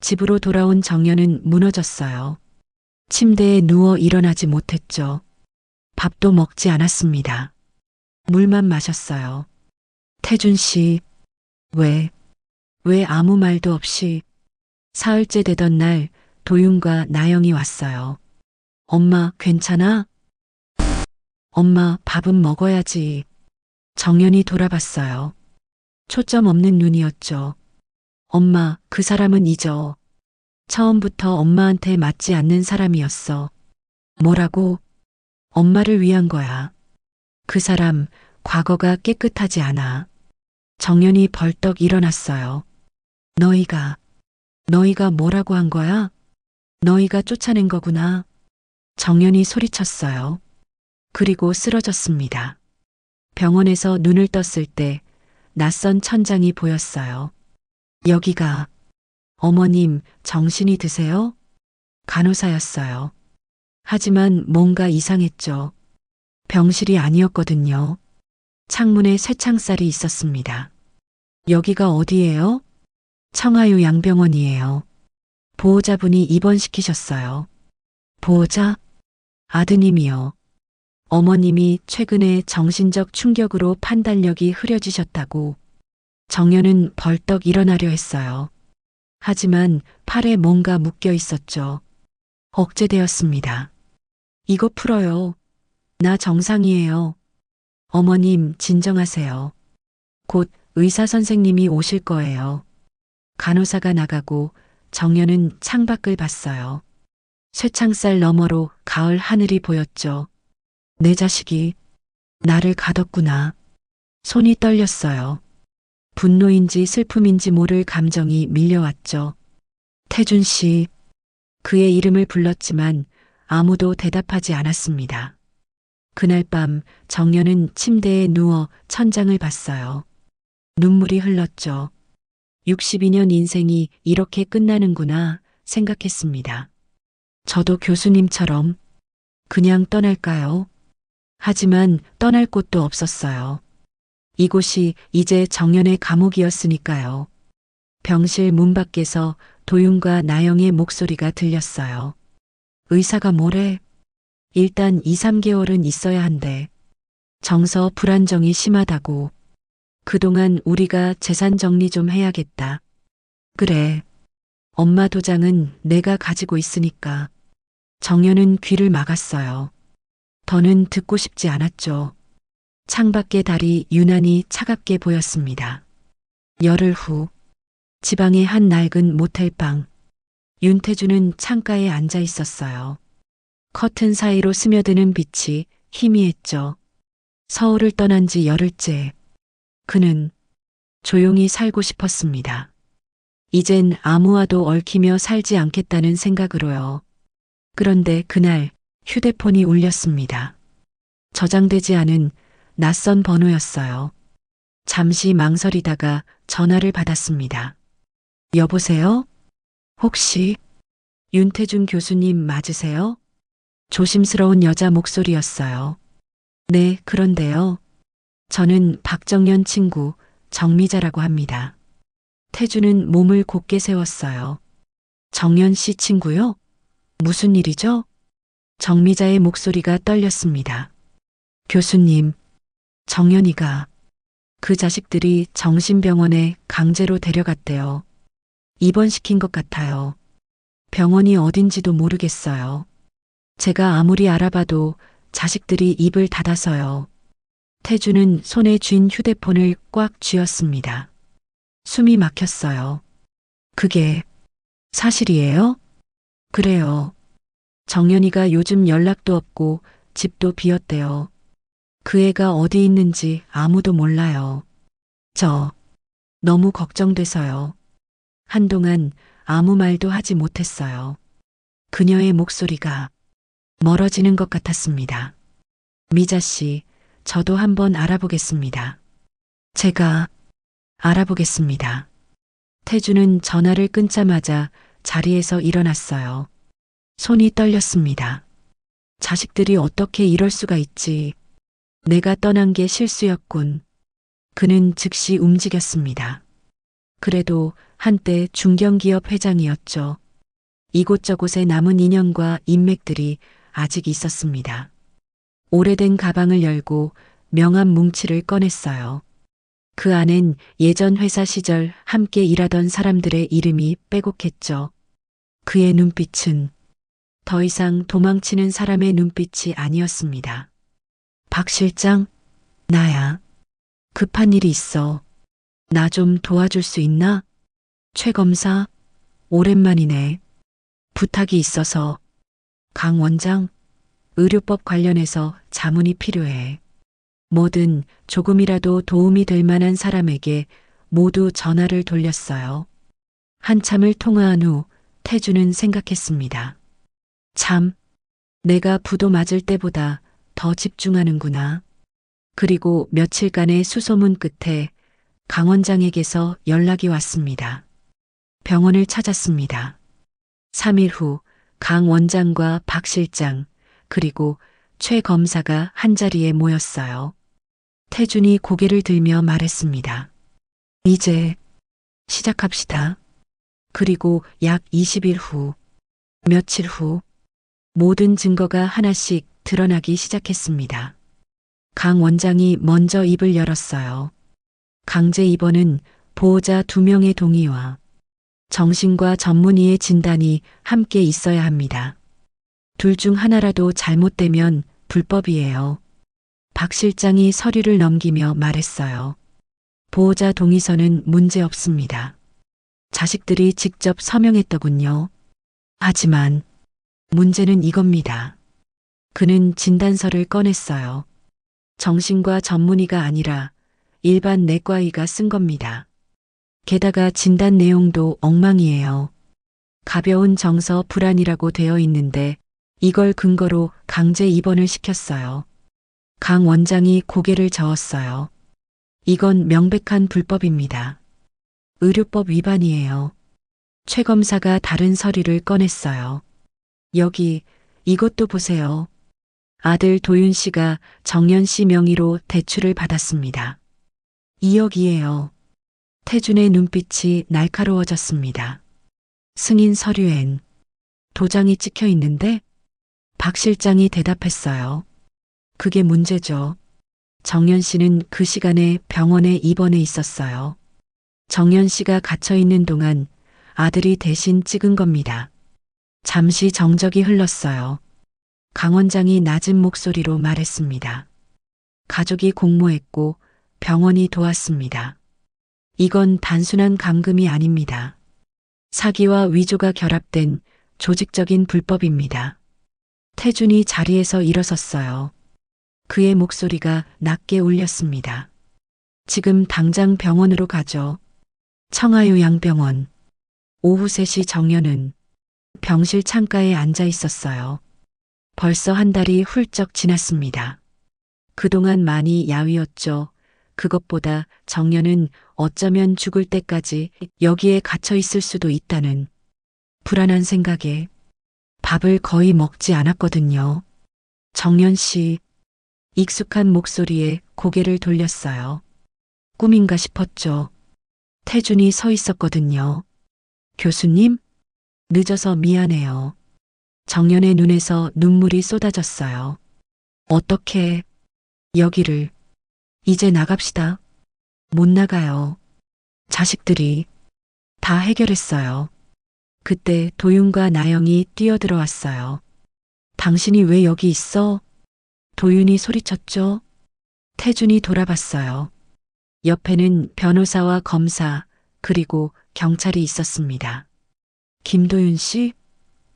집으로 돌아온 정연은 무너졌어요. 침대에 누워 일어나지 못했죠. 밥도 먹지 않았습니다. 물만 마셨어요. 태준 씨, 왜 아무 말도 없이. 사흘째 되던 날 도윤과 나영이 왔어요. 엄마, 괜찮아? 엄마, 밥은 먹어야지. 정연이 돌아봤어요. 초점 없는 눈이었죠. 엄마, 그 사람은 잊어. 처음부터 엄마한테 맞지 않는 사람이었어. 뭐라고? 엄마를 위한 거야. 그 사람, 과거가 깨끗하지 않아. 정연이 벌떡 일어났어요. 너희가 뭐라고 한 거야? 너희가 쫓아낸 거구나. 정연이 소리쳤어요. 그리고 쓰러졌습니다. 병원에서 눈을 떴을 때 낯선 천장이 보였어요. 여기가 어머님 정신이 드세요? 간호사였어요. 하지만 뭔가 이상했죠. 병실이 아니었거든요. 창문에 쇠창살이 있었습니다. 여기가 어디예요? 청하유 양병원이에요. 보호자분이 입원시키셨어요. 보호자? 아드님이요. 어머님이 최근에 정신적 충격으로 판단력이 흐려지셨다고. 정연은 벌떡 일어나려 했어요. 하지만 팔에 뭔가 묶여 있었죠. 억제되었습니다. 이거 풀어요. 나 정상이에요. 어머님, 진정하세요. 곧 의사 선생님이 오실 거예요. 간호사가 나가고 정연은 창밖을 봤어요. 쇠창살 너머로 가을 하늘이 보였죠. 내 자식이 나를 가뒀구나. 손이 떨렸어요. 분노인지 슬픔인지 모를 감정이 밀려왔죠. 태준 씨. 그의 이름을 불렀지만 아무도 대답하지 않았습니다. 그날 밤 정연은 침대에 누워 천장을 봤어요. 눈물이 흘렀죠. 62년 인생이 이렇게 끝나는구나 생각했습니다. 저도 교수님처럼 그냥 떠날까요? 하지만 떠날 곳도 없었어요. 이곳이 이제 정연의 감옥이었으니까요. 병실 문 밖에서 도윤과 나영의 목소리가 들렸어요. 의사가 뭐래? 일단 2, 3개월은 있어야 한대. 정서 불안정이 심하다고. 그동안 우리가 재산 정리 좀 해야겠다. 그래. 엄마 도장은 내가 가지고 있으니까. 정연은 귀를 막았어요. 더는 듣고 싶지 않았죠. 창밖의 달이 유난히 차갑게 보였습니다. 열흘 후 지방의 한 낡은 모텔방. 윤태주는 창가에 앉아 있었어요. 커튼 사이로 스며드는 빛이 희미했죠. 서울을 떠난 지 열흘째. 그는 조용히 살고 싶었습니다. 이젠 아무와도 얽히며 살지 않겠다는 생각으로요. 그런데 그날 휴대폰이 울렸습니다. 저장되지 않은 낯선 번호였어요. 잠시 망설이다가 전화를 받았습니다. 여보세요? 혹시 윤태준 교수님 맞으세요? 조심스러운 여자 목소리였어요. 네, 그런데요. 저는 박정연 친구 정미자라고 합니다. 태준은 몸을 곧게 세웠어요. 정연 씨 친구요? 무슨 일이죠? 정미자의 목소리가 떨렸습니다. 교수님, 정연이가 그 자식들이 정신병원에 강제로 데려갔대요. 입원시킨 것 같아요. 병원이 어딘지도 모르겠어요. 제가 아무리 알아봐도 자식들이 입을 닫아서요. 태주는 손에 쥔 휴대폰을 꽉 쥐었습니다. 숨이 막혔어요. 그게 사실이에요? 그래요. 정연이가 요즘 연락도 없고 집도 비었대요. 그 애가 어디 있는지 아무도 몰라요. 저 너무 걱정돼서요. 한동안 아무 말도 하지 못했어요. 그녀의 목소리가 멀어지는 것 같았습니다. 미자 씨, 저도 한번 알아보겠습니다. 제가 알아보겠습니다. 태주는 전화를 끊자마자 자리에서 일어났어요. 손이 떨렸습니다. 자식들이 어떻게 이럴 수가 있지. 내가 떠난 게 실수였군. 그는 즉시 움직였습니다. 그래도 한때 중견기업 회장이었죠. 이곳저곳에 남은 인연과 인맥들이 아직 있었습니다. 오래된 가방을 열고 명함 뭉치를 꺼냈어요. 그 안엔 예전 회사 시절 함께 일하던 사람들의 이름이 빼곡했죠. 그의 눈빛은 더 이상 도망치는 사람의 눈빛이 아니었습니다. 박 실장, 나야. 급한 일이 있어. 나 좀 도와줄 수 있나? 최 검사, 오랜만이네. 부탁이 있어서. 강 원장, 의료법 관련해서 자문이 필요해. 뭐든 조금이라도 도움이 될 만한 사람에게 모두 전화를 돌렸어요. 한참을 통화한 후 태주는 생각했습니다. 참, 내가 부도 맞을 때보다 더 집중하는구나. 그리고 며칠간의 수소문 끝에 강 원장에게서 연락이 왔습니다. 병원을 찾았습니다. 3일 후 강 원장과 박 실장 그리고 최 검사가 한자리에 모였어요. 태준이 고개를 들며 말했습니다. 이제 시작합시다. 그리고 약 20일 후, 며칠 후 모든 증거가 하나씩 드러나기 시작했습니다. 강 원장이 먼저 입을 열었어요. 강제 입원은 보호자 2명의 동의와 정신과 전문의의 진단이 함께 있어야 합니다. 둘 중 하나라도 잘못되면 불법이에요. 박 실장이 서류를 넘기며 말했어요. 보호자 동의서는 문제 없습니다. 자식들이 직접 서명했더군요. 하지만 문제는 이겁니다. 그는 진단서를 꺼냈어요. 정신과 전문의가 아니라 일반 내과의가 쓴 겁니다. 게다가 진단 내용도 엉망이에요. 가벼운 정서 불안이라고 되어 있는데 이걸 근거로 강제 입원을 시켰어요. 강 원장이 고개를 저었어요. 이건 명백한 불법입니다. 의료법 위반이에요. 최 검사가 다른 서류를 꺼냈어요. 여기 이것도 보세요. 아들 도윤 씨가 정연 씨 명의로 대출을 받았습니다. 2억이에요. 태준의 눈빛이 날카로워졌습니다. 승인 서류엔 도장이 찍혀 있는데 박 실장이 대답했어요. 그게 문제죠. 정연 씨는 그 시간에 병원에 입원해 있었어요. 정연 씨가 갇혀 있는 동안 아들이 대신 찍은 겁니다. 잠시 정적이 흘렀어요. 강 원장이 낮은 목소리로 말했습니다. 가족이 공모했고 병원이 도왔습니다. 이건 단순한 감금이 아닙니다. 사기와 위조가 결합된 조직적인 불법입니다. 태준이 자리에서 일어섰어요. 그의 목소리가 낮게 울렸습니다. 지금 당장 병원으로 가죠. 청하유 양병원. 오후 3시 정연은 병실 창가에 앉아 있었어요. 벌써 한 달이 훌쩍 지났습니다. 그동안 많이 야위었죠. 그것보다 정연은 어쩌면 죽을 때까지 여기에 갇혀 있을 수도 있다는 불안한 생각에 밥을 거의 먹지 않았거든요. 정연 씨, 익숙한 목소리에 고개를 돌렸어요. 꿈인가 싶었죠. 태준이 서 있었거든요. 교수님? 늦어서 미안해요. 정연의 눈에서 눈물이 쏟아졌어요. 어떻게 여기를 이제 나갑시다. 못 나가요. 자식들이 다 해결했어요. 그때 도윤과 나영이 뛰어들어왔어요. 당신이 왜 여기 있어? 도윤이 소리쳤죠. 태준이 돌아봤어요. 옆에는 변호사와 검사 그리고 경찰이 있었습니다. 김도윤 씨?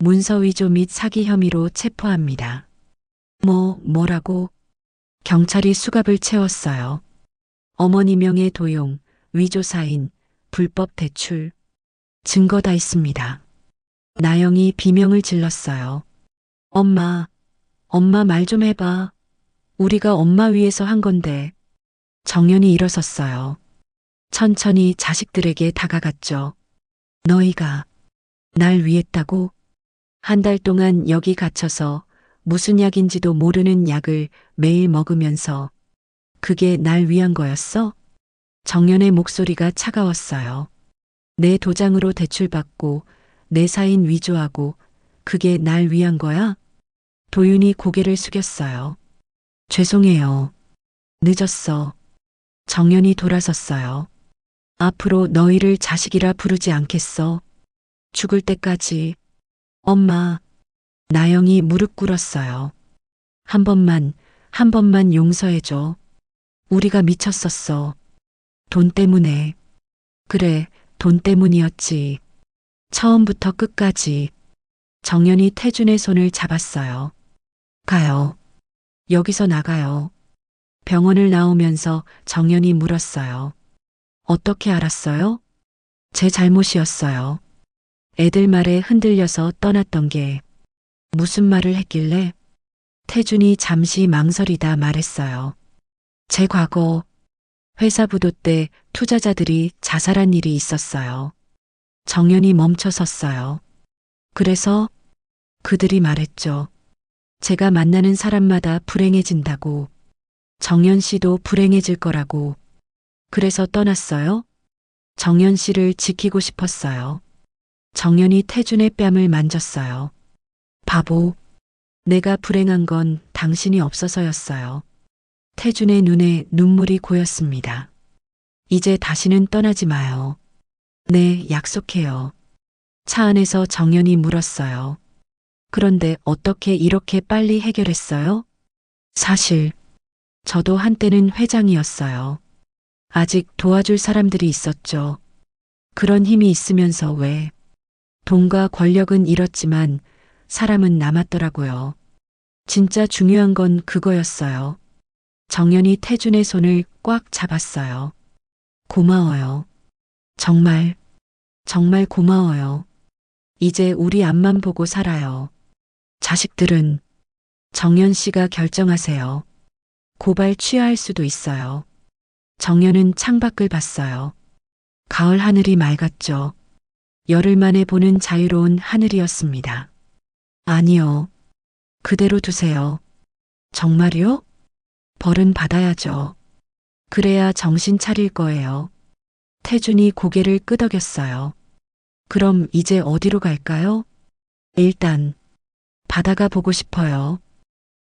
문서 위조 및 사기 혐의로 체포합니다. 뭐라고? 경찰이 수갑을 채웠어요. 어머니 명의 도용, 위조 사인, 불법 대출. 증거 다 있습니다. 나영이 비명을 질렀어요. 엄마 말 좀 해봐. 우리가 엄마 위해서 한 건데. 정연이 일어섰어요. 천천히 자식들에게 다가갔죠. 너희가 날 위했다고? 한 달 동안 여기 갇혀서 무슨 약인지도 모르는 약을 매일 먹으면서 그게 날 위한 거였어? 정연의 목소리가 차가웠어요. 내 도장으로 대출받고 내 사인 위조하고 그게 날 위한 거야? 도윤이 고개를 숙였어요. 죄송해요. 늦었어. 정연이 돌아섰어요. 앞으로 너희를 자식이라 부르지 않겠어. 죽을 때까지. 엄마. 나영이 무릎 꿇었어요. 한 번만 용서해줘. 우리가 미쳤었어. 돈 때문에. 그래, 돈 때문이었지. 처음부터 끝까지. 정연이 태준의 손을 잡았어요. 가요. 여기서 나가요. 병원을 나오면서 정연이 물었어요. 어떻게 알았어요? 제 잘못이었어요. 애들 말에 흔들려서 떠났던 게 무슨 말을 했길래? 태준이 잠시 망설이다 말했어요. 제 과거 회사 부도 때 투자자들이 자살한 일이 있었어요. 정연이 멈춰 섰어요. 그래서 그들이 말했죠. 제가 만나는 사람마다 불행해진다고. 정연 씨도 불행해질 거라고. 그래서 떠났어요? 정연 씨를 지키고 싶었어요. 정연이 태준의 뺨을 만졌어요. 바보. 내가 불행한 건 당신이 없어서였어요. 태준의 눈에 눈물이 고였습니다. 이제 다시는 떠나지 마요. 네, 약속해요. 차 안에서 정연이 물었어요. 그런데 어떻게 이렇게 빨리 해결했어요? 사실 저도 한때는 회장이었어요. 아직 도와줄 사람들이 있었죠. 그런 힘이 있으면서 왜? 돈과 권력은 잃었지만 사람은 남았더라고요. 진짜 중요한 건 그거였어요. 정연이 태준의 손을 꽉 잡았어요. 고마워요. 정말 고마워요. 이제 우리 앞만 보고 살아요. 자식들은 정연 씨가 결정하세요. 고발 취하할 수도 있어요. 정연은 창밖을 봤어요. 가을 하늘이 맑았죠. 열흘 만에 보는 자유로운 하늘이었습니다. 아니요. 그대로 두세요. 정말요? 벌은 받아야죠. 그래야 정신 차릴 거예요. 태준이 고개를 끄덕였어요. 그럼 이제 어디로 갈까요? 일단 바다가 보고 싶어요.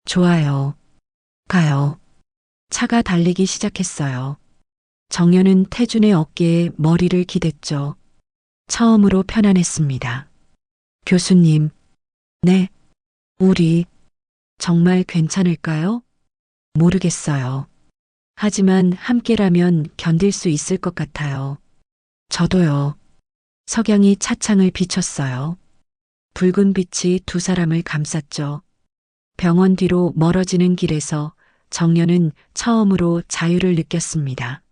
좋아요. 가요. 차가 달리기 시작했어요. 정연은 태준의 어깨에 머리를 기댔죠. 처음으로 편안했습니다. 교수님, 네, 우리 정말 괜찮을까요? 모르겠어요. 하지만 함께라면 견딜 수 있을 것 같아요. 저도요. 석양이 차창을 비췄어요. 붉은 빛이 두 사람을 감쌌죠. 병원 뒤로 멀어지는 길에서 정연은 처음으로 자유를 느꼈습니다.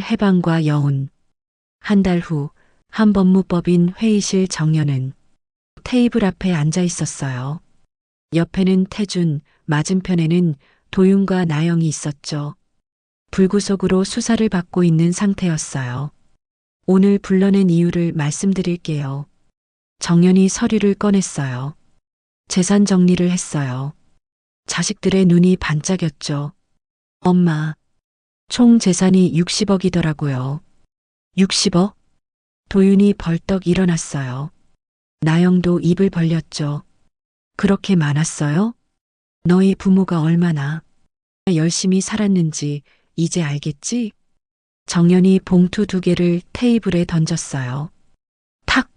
해방과 여운. 한 달 후 한 법무법인 회의실 정연은 테이블 앞에 앉아 있었어요. 옆에는 태준, 맞은편에는 도윤과 나영이 있었죠. 불구속으로 수사를 받고 있는 상태였어요. 오늘 불러낸 이유를 말씀드릴게요. 정연이 서류를 꺼냈어요. 재산 정리를 했어요. 자식들의 눈이 반짝였죠. 엄마, 총 재산이 60억이더라고요. 60억? 도윤이 벌떡 일어났어요. 나영도 입을 벌렸죠. 그렇게 많았어요? 너희 부모가 얼마나 열심히 살았는지 이제 알겠지? 정연이 봉투 2개를 테이블에 던졌어요. 탁!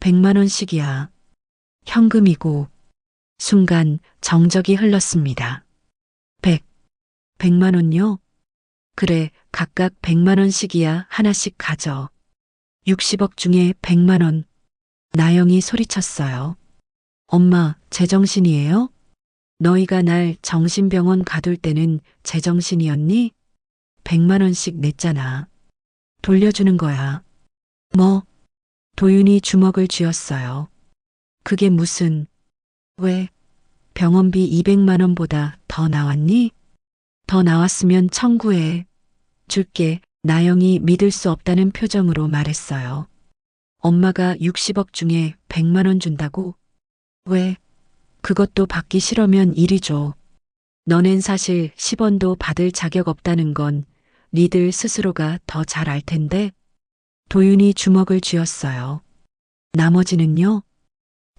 100만 원씩이야. 현금이고. 순간 정적이 흘렀습니다. 100만 원요? 그래, 각각 100만 원씩이야. 하나씩 가져. 60억 중에 100만 원. 나영이 소리쳤어요. 엄마, 제정신이에요? 너희가 날 정신병원 가둘 때는 제정신이었니? 100만 원씩 냈잖아. 돌려주는 거야. 뭐? 도윤이 주먹을 쥐었어요. 그게 무슨, 왜? 병원비 200만 원보다 더 나왔니? 더 나왔으면 청구해. 줄게. 나영이 믿을 수 없다는 표정으로 말했어요. 엄마가 60억 중에 100만 원 준다고? 왜? 그것도 받기 싫으면 이리 줘. 너넨 사실 10원도 받을 자격 없다는 건 니들 스스로가 더 잘 알 텐데. 도윤이 주먹을 쥐었어요. 나머지는요?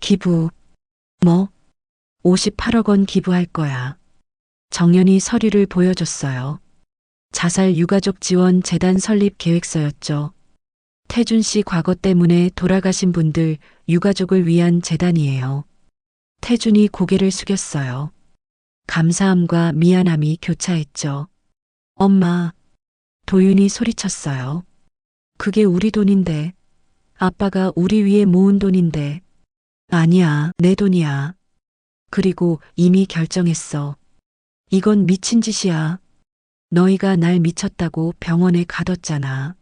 기부. 뭐? 58억 원 기부할 거야. 정연이 서류를 보여줬어요. 자살 유가족 지원 재단 설립 계획서였죠. 태준 씨 과거 때문에 돌아가신 분들 유가족을 위한 재단이에요. 태준이 고개를 숙였어요. 감사함과 미안함이 교차했죠. 엄마, 도윤이 소리쳤어요. 그게 우리 돈인데. 아빠가 우리 위해 모은 돈인데. 아니야, 내 돈이야. 그리고 이미 결정했어. 이건 미친 짓이야. 너희가 날 미쳤다고 병원에 가뒀잖아.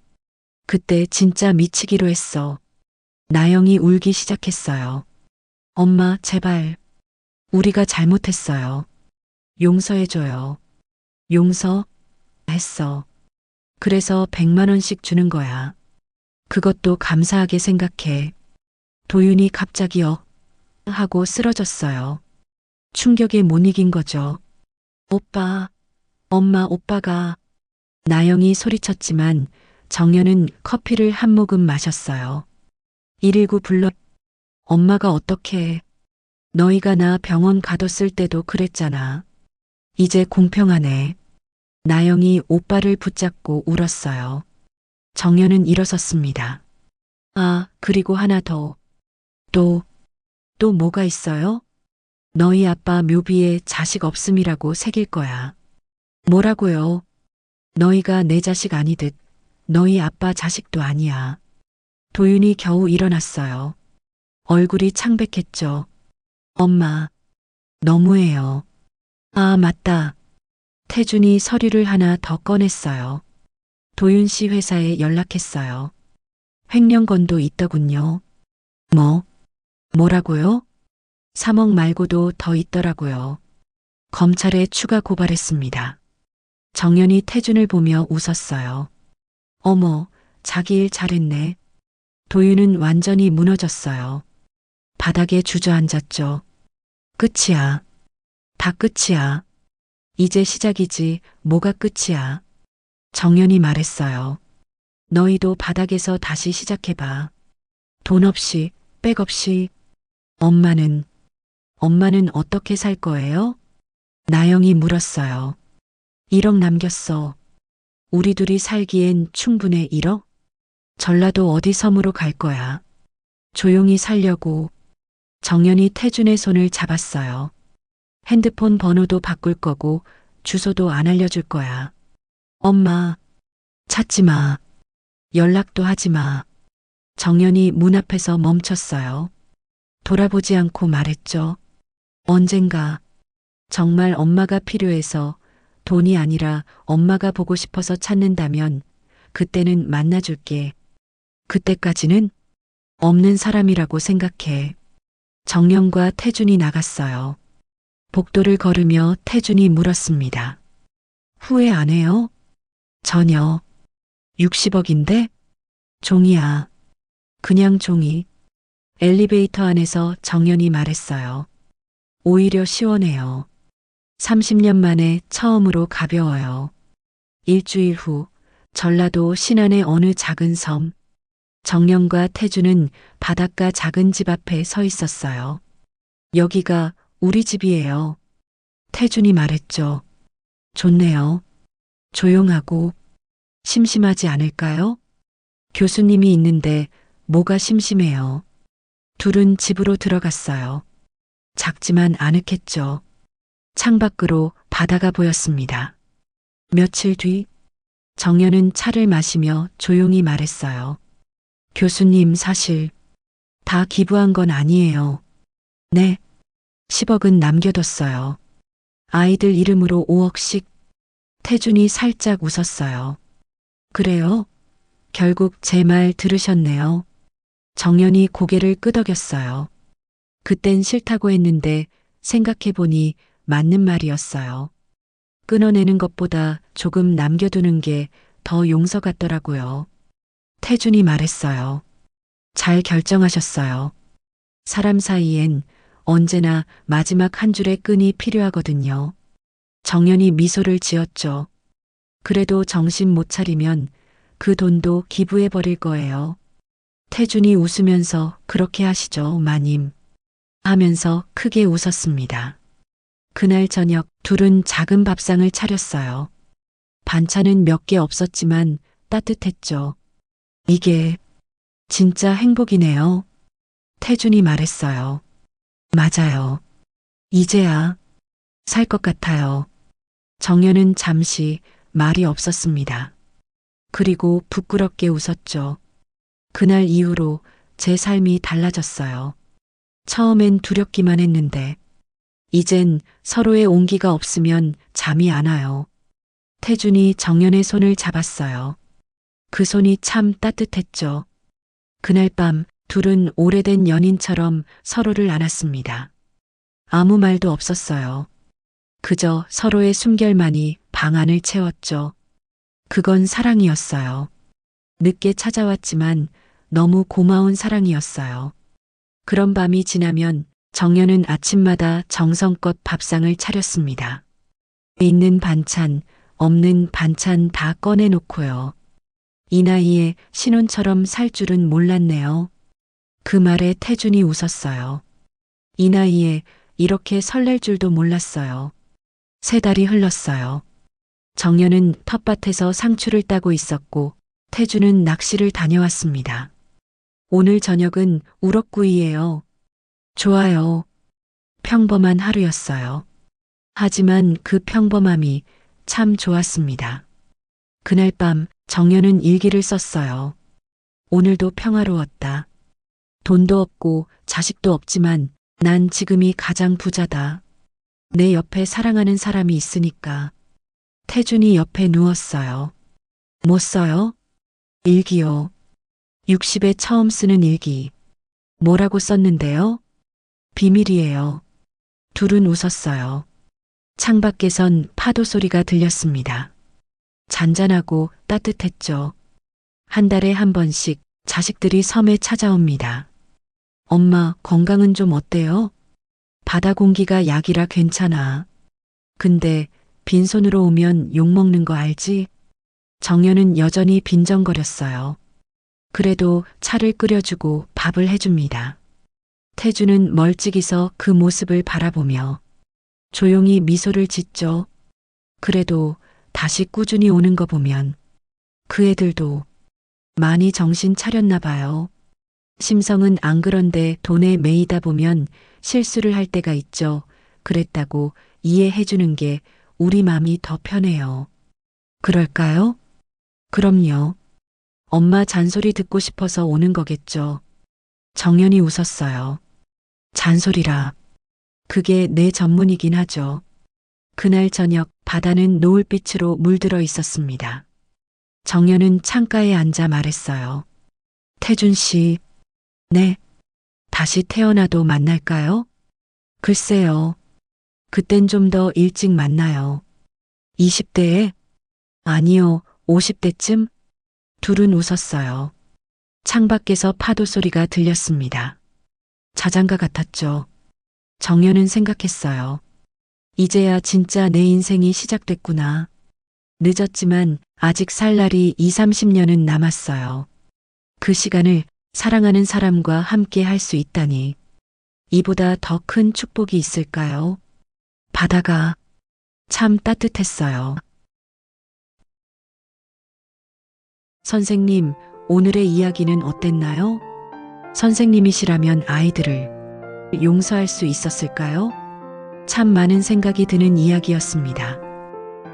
그때 진짜 미치기로 했어. 나영이 울기 시작했어요. 엄마, 제발. 우리가 잘못했어요. 용서해줘요. 용서? 했어. 그래서 100만 원씩 주는 거야. 그것도 감사하게 생각해. 도윤이 갑자기 하고 쓰러졌어요. 충격에 못 이긴 거죠. 오빠, 엄마, 오빠가. 나영이 소리쳤지만 정연은 커피를 한 모금 마셨어요. 119 불러. 엄마가 어떻게. 너희가 나 병원 가뒀을 때도 그랬잖아. 이제 공평하네. 나영이 오빠를 붙잡고 울었어요. 정연은 일어섰습니다. 아, 그리고 하나 더. 또 뭐가 있어요? 너희 아빠 묘비에 자식 없음이라고 새길 거야. 뭐라고요? 너희가 내 자식 아니듯 너희 아빠 자식도 아니야. 도윤이 겨우 일어났어요. 얼굴이 창백했죠. 엄마, 너무해요. 아, 맞다. 태준이 서류를 하나 더 꺼냈어요. 도윤 씨 회사에 연락했어요. 횡령건도 있더군요. 뭐라고요? 3억 말고도 더 있더라고요. 검찰에 추가 고발했습니다. 정연이 태준을 보며 웃었어요. 어머, 자기 일 잘했네. 도윤은 완전히 무너졌어요. 바닥에 주저앉았죠. 끝이야. 다 끝이야. 이제 시작이지 뭐가 끝이야. 정연이 말했어요. 너희도 바닥에서 다시 시작해봐. 돈 없이, 백 없이. 엄마는 어떻게 살 거예요? 나영이 물었어요. 1억 남겼어. 우리 둘이 살기엔 충분해 1억? 전라도 어디 섬으로 갈 거야. 조용히 살려고. 정연이 태준의 손을 잡았어요. 핸드폰 번호도 바꿀 거고 주소도 안 알려줄 거야. 엄마, 찾지 마. 연락도 하지 마. 정연이 문 앞에서 멈췄어요. 돌아보지 않고 말했죠. 언젠가 정말 엄마가 필요해서 돈이 아니라 엄마가 보고 싶어서 찾는다면 그때는 만나줄게. 그때까지는 없는 사람이라고 생각해. 정연과 태준이 나갔어요. 복도를 걸으며 태준이 물었습니다. 후회 안 해요? 전혀. 60억인데? 종이야. 그냥 종이. 엘리베이터 안에서 정연이 말했어요. 오히려 시원해요. 30년 만에 처음으로 가벼워요. 일주일 후 전라도 신안의 어느 작은 섬. 정연과 태준은 바닷가 작은 집 앞에 서 있었어요. 여기가 우리 집이에요. 태준이 말했죠. 좋네요. 조용하고 심심하지 않을까요? 교수님이 있는데 뭐가 심심해요. 둘은 집으로 들어갔어요. 작지만 아늑했죠. 창밖으로 바다가 보였습니다. 며칠 뒤 정연은 차를 마시며 조용히 말했어요. 교수님 사실 다 기부한 건 아니에요. 네. 10억은 남겨뒀어요. 아이들 이름으로 5억씩. 태준이 살짝 웃었어요. 그래요? 결국 제 말 들으셨네요. 정연이 고개를 끄덕였어요. 그땐 싫다고 했는데 생각해보니 맞는 말이었어요. 끊어내는 것보다 조금 남겨두는 게 더 용서 같더라고요. 태준이 말했어요. 잘 결정하셨어요. 사람 사이엔 언제나 마지막 한 줄의 끈이 필요하거든요. 정연이 미소를 지었죠. 그래도 정신 못 차리면 그 돈도 기부해 버릴 거예요. 태준이 웃으면서 그렇게 하시죠, 마님. 하면서 크게 웃었습니다. 그날 저녁 둘은 작은 밥상을 차렸어요. 반찬은 몇 개 없었지만 따뜻했죠. 이게 진짜 행복이네요. 태준이 말했어요. 맞아요. 이제야 살 것 같아요. 정연은 잠시 말이 없었습니다. 그리고 부끄럽게 웃었죠. 그날 이후로 제 삶이 달라졌어요. 처음엔 두렵기만 했는데, 이젠 서로의 온기가 없으면 잠이 안 와요. 태준이 정연의 손을 잡았어요. 그 손이 참 따뜻했죠. 그날 밤 둘은 오래된 연인처럼 서로를 안았습니다. 아무 말도 없었어요. 그저 서로의 숨결만이 방 안을 채웠죠. 그건 사랑이었어요. 늦게 찾아왔지만 너무 고마운 사랑이었어요. 그런 밤이 지나면 정연은 아침마다 정성껏 밥상을 차렸습니다. 있는 반찬, 없는 반찬 다 꺼내놓고요. 이 나이에 신혼처럼 살 줄은 몰랐네요. 그 말에 태준이 웃었어요. 이 나이에 이렇게 설렐 줄도 몰랐어요. 3달이 흘렀어요. 정연은 텃밭에서 상추를 따고 있었고 태준은 낚시를 다녀왔습니다. 오늘 저녁은 우럭구이예요. 좋아요. 평범한 하루였어요. 하지만 그 평범함이 참 좋았습니다. 그날 밤 정연은 일기를 썼어요. 오늘도 평화로웠다. 돈도 없고 자식도 없지만 난 지금이 가장 부자다. 내 옆에 사랑하는 사람이 있으니까. 태준이 옆에 누웠어요. 뭐 써요? 일기요. 60에 처음 쓰는 일기. 뭐라고 썼는데요? 비밀이에요. 둘은 웃었어요. 창밖에선 파도 소리가 들렸습니다. 잔잔하고 따뜻했죠. 한 달에 한 번씩 자식들이 섬에 찾아옵니다. 엄마, 건강은 좀 어때요? 바다 공기가 약이라 괜찮아. 근데 빈손으로 오면 욕먹는 거 알지? 정연은 여전히 빈정거렸어요. 그래도 차를 끓여주고 밥을 해줍니다. 태주는 멀찍이서 그 모습을 바라보며 조용히 미소를 짓죠. 그래도 다시 꾸준히 오는 거 보면 그 애들도 많이 정신 차렸나 봐요. 심성은 안 그런데 돈에 매이다 보면 실수를 할 때가 있죠. 그랬다고 이해해 주는 게 우리 마음이 더 편해요. 그럴까요? 그럼요. 엄마 잔소리 듣고 싶어서 오는 거겠죠. 정연이 웃었어요. 잔소리라. 그게 내 전문이긴 하죠. 그날 저녁 바다는 노을빛으로 물들어 있었습니다. 정연은 창가에 앉아 말했어요. 태준 씨, 네. 다시 태어나도 만날까요? 글쎄요. 그땐 좀 더 일찍 만나요. 20대에? 아니요, 50대쯤? 둘은 웃었어요. 창밖에서 파도 소리가 들렸습니다. 자장가 같았죠. 정연은 생각했어요. 이제야 진짜 내 인생이 시작됐구나. 늦었지만 아직 살 날이 2, 30년은 남았어요. 그 시간을 사랑하는 사람과 함께 할 수 있다니. 이보다 더 큰 축복이 있을까요? 바다가 참 따뜻했어요. 선생님, 오늘의 이야기는 어땠나요? 선생님이시라면 아이들을 용서할 수 있었을까요? 참 많은 생각이 드는 이야기였습니다.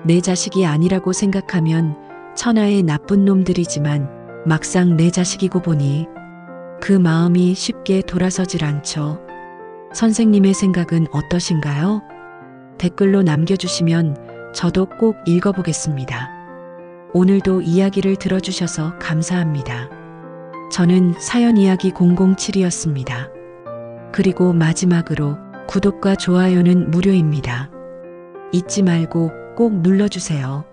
내 자식이 아니라고 생각하면 천하의 나쁜 놈들이지만 막상 내 자식이고 보니 그 마음이 쉽게 돌아서질 않죠. 선생님의 생각은 어떠신가요? 댓글로 남겨주시면 저도 꼭 읽어보겠습니다. 오늘도 이야기를 들어주셔서 감사합니다. 저는 사연 이야기 007이었습니다. 그리고 마지막으로 구독과 좋아요는 무료입니다. 잊지 말고 꼭 눌러주세요.